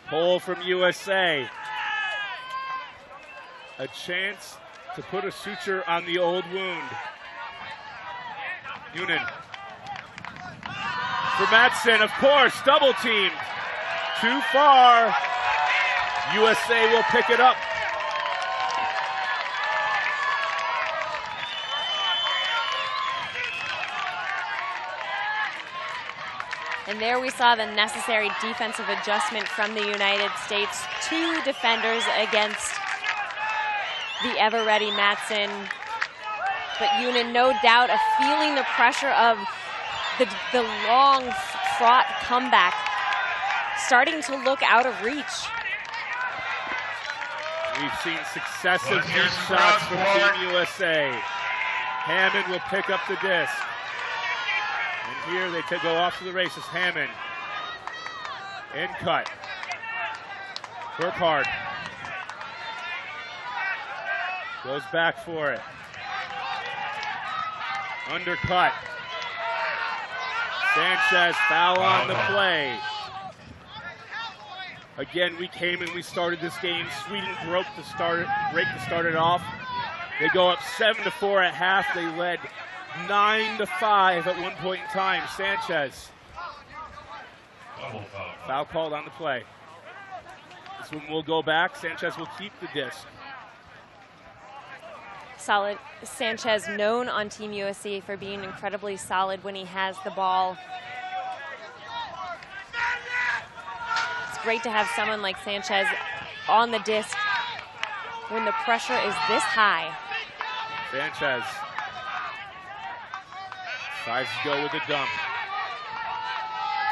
[SPEAKER 1] Pole from USA. A chance to put a suture on the old wound. Unen. For Madsen, of course, double teamed. Too far. USA will pick it up.
[SPEAKER 2] And there we saw the necessary defensive adjustment from the United States. 2 defenders against the ever-ready Madsen. But Unen, no doubt, of feeling the pressure of the long, fraught comeback, starting to look out of reach.
[SPEAKER 1] We've seen successive deep shots from Team USA. Hammond will pick up the disc. And here they go off to the races. Hammond. In cut. Burkhardt. Goes back for it. Undercut. Sanchez, foul on the play. Again, we came and we started this game. Sweden break to start it off. They go up 7-4 at half. They led 9-5 at one point in time. Sanchez. Foul called on the play. This one will go back. Sanchez will keep the disc.
[SPEAKER 2] Solid. Sanchez, known on Team USA for being incredibly solid when he has the ball. It's great to have someone like Sanchez on the disc when the pressure is this high.
[SPEAKER 1] Sanchez decides to go with the dump.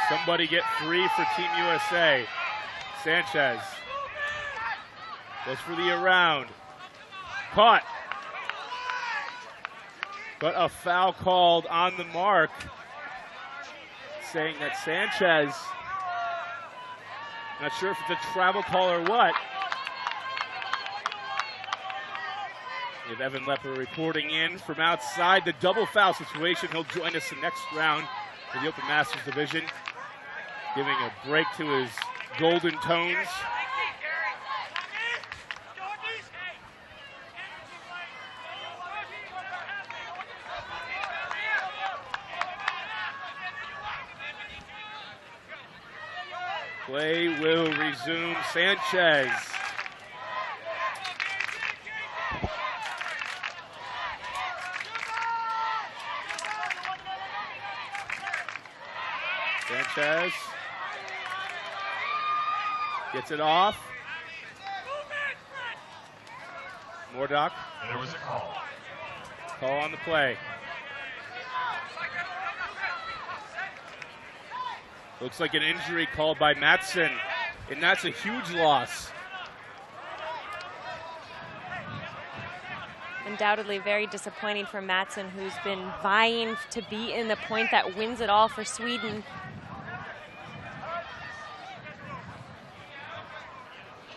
[SPEAKER 1] Somebody get free for Team USA. Sanchez goes for the around. Caught. But a foul called on the mark, saying that Sanchez, not sure if it's a travel call or what. We have Evan Lepper reporting in from outside the double foul situation. He'll join us the next round for the Open Masters division, giving a break to his golden tones. Play will resume. Sanchez. Sanchez gets it off. Mordock.
[SPEAKER 3] There was a call.
[SPEAKER 1] Call on the play. Looks like an injury called by Madsen, and that's a huge loss.
[SPEAKER 2] Undoubtedly very disappointing for Madsen, who's been vying to be in the point that wins it all for Sweden.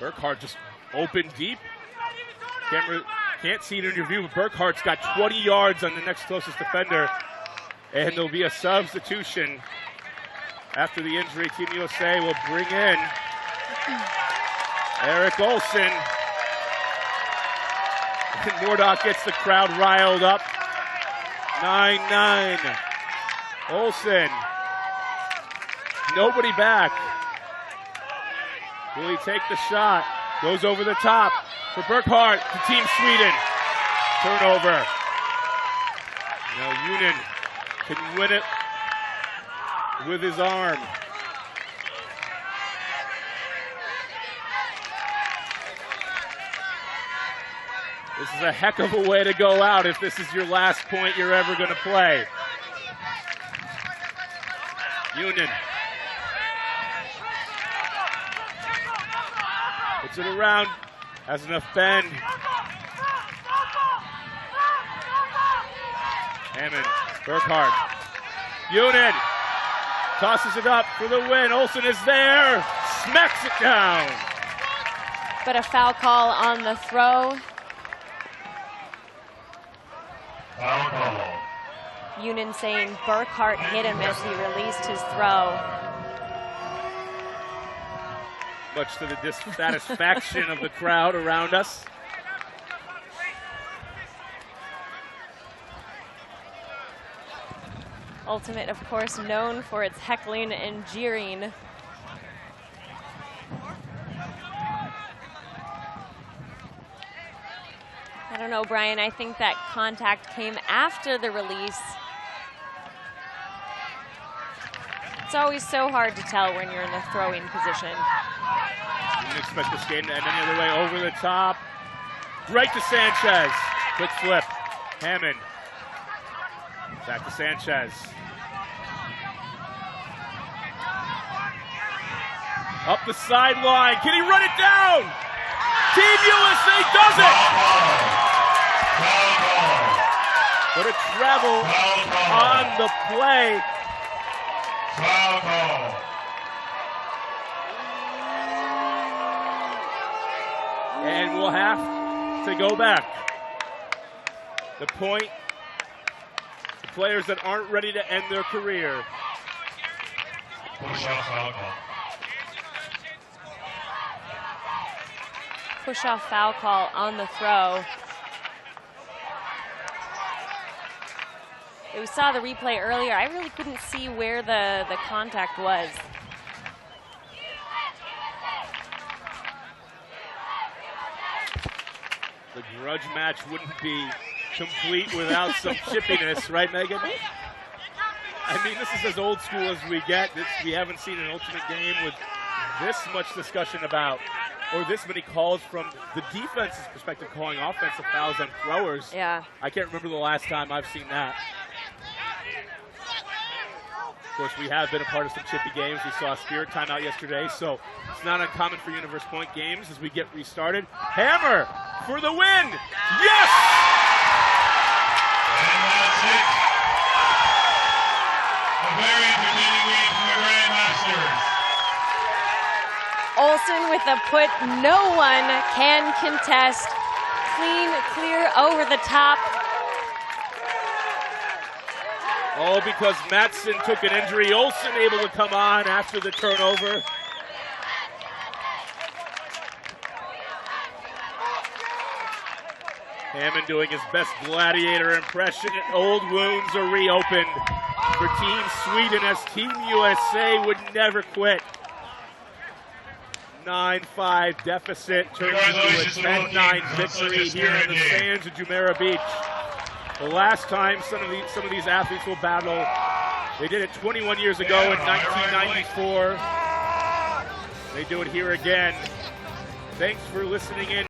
[SPEAKER 1] Burkhardt just open deep. Camera can't see it in your view, but Burkhardt's got 20 yards on the next closest defender, and there'll be a substitution. After the injury, Team USA will bring in Eric Olsen. And Mordock gets the crowd riled up. 9-9. Olsen. Nobody back. Will he take the shot? Goes over the top for Burkhardt to Team Sweden. Turnover. Now Unen can win it with his arm. This is a heck of a way to go out if this is your last point you're ever going to play. Unen puts it around, has enough bend. Hammond, Burkhardt, Unen. Tosses it up for the win. Olsen is there. Smacks it down.
[SPEAKER 2] But a foul call on the throw.
[SPEAKER 3] Foul call.
[SPEAKER 2] Union saying Burkhart hit him as he released his throw.
[SPEAKER 1] Much to the dissatisfaction of the crowd around us.
[SPEAKER 2] Ultimate, of course, known for its heckling and jeering. I don't know, Brian. I think that contact came after the release. It's always so hard to tell when you're in the throwing position.
[SPEAKER 1] You didn't expect this game to end any other way. Over the top. Right to Sanchez. Quick flip. Hammond. Back to Sanchez. Up the sideline. Can he run it down? Team USA does it! But a travel on the play.
[SPEAKER 3] Foul call.
[SPEAKER 1] And we'll have to go back. The point, the players that aren't ready to end their career.
[SPEAKER 3] Push off foul call.
[SPEAKER 2] Push-off foul call on the throw. We saw the replay earlier. I really couldn't see where the contact was.
[SPEAKER 1] The grudge match wouldn't be complete without some chippiness, right, Megan? I mean, this is as old school as we get. We haven't seen an Ultimate game with this much discussion about, or this many calls from the defense's perspective, calling offensive fouls on throwers.
[SPEAKER 2] Yeah.
[SPEAKER 1] I can't remember the last time I've seen that. Of course, we have been a part of some chippy games. We saw a Spirit timeout yesterday, so it's not uncommon for Universe Point games as we get restarted. Hammer for the win! Yes!
[SPEAKER 3] And that's it. A very entertaining game from the Grandmasters.
[SPEAKER 2] Olsen with a put no one can contest. Clean, clear over the top.
[SPEAKER 1] All because Matson took an injury. Olsen able to come on after the turnover. Hammond doing his best gladiator impression. Old wounds are reopened for Team Sweden as Team USA would never quit. 9-5 deficit turns into a 10-9 victory here in the sands of Jumeirah Beach. The last time some of these athletes will battle, they did it 21 years ago in 1994. They do it here again. Thanks for listening in.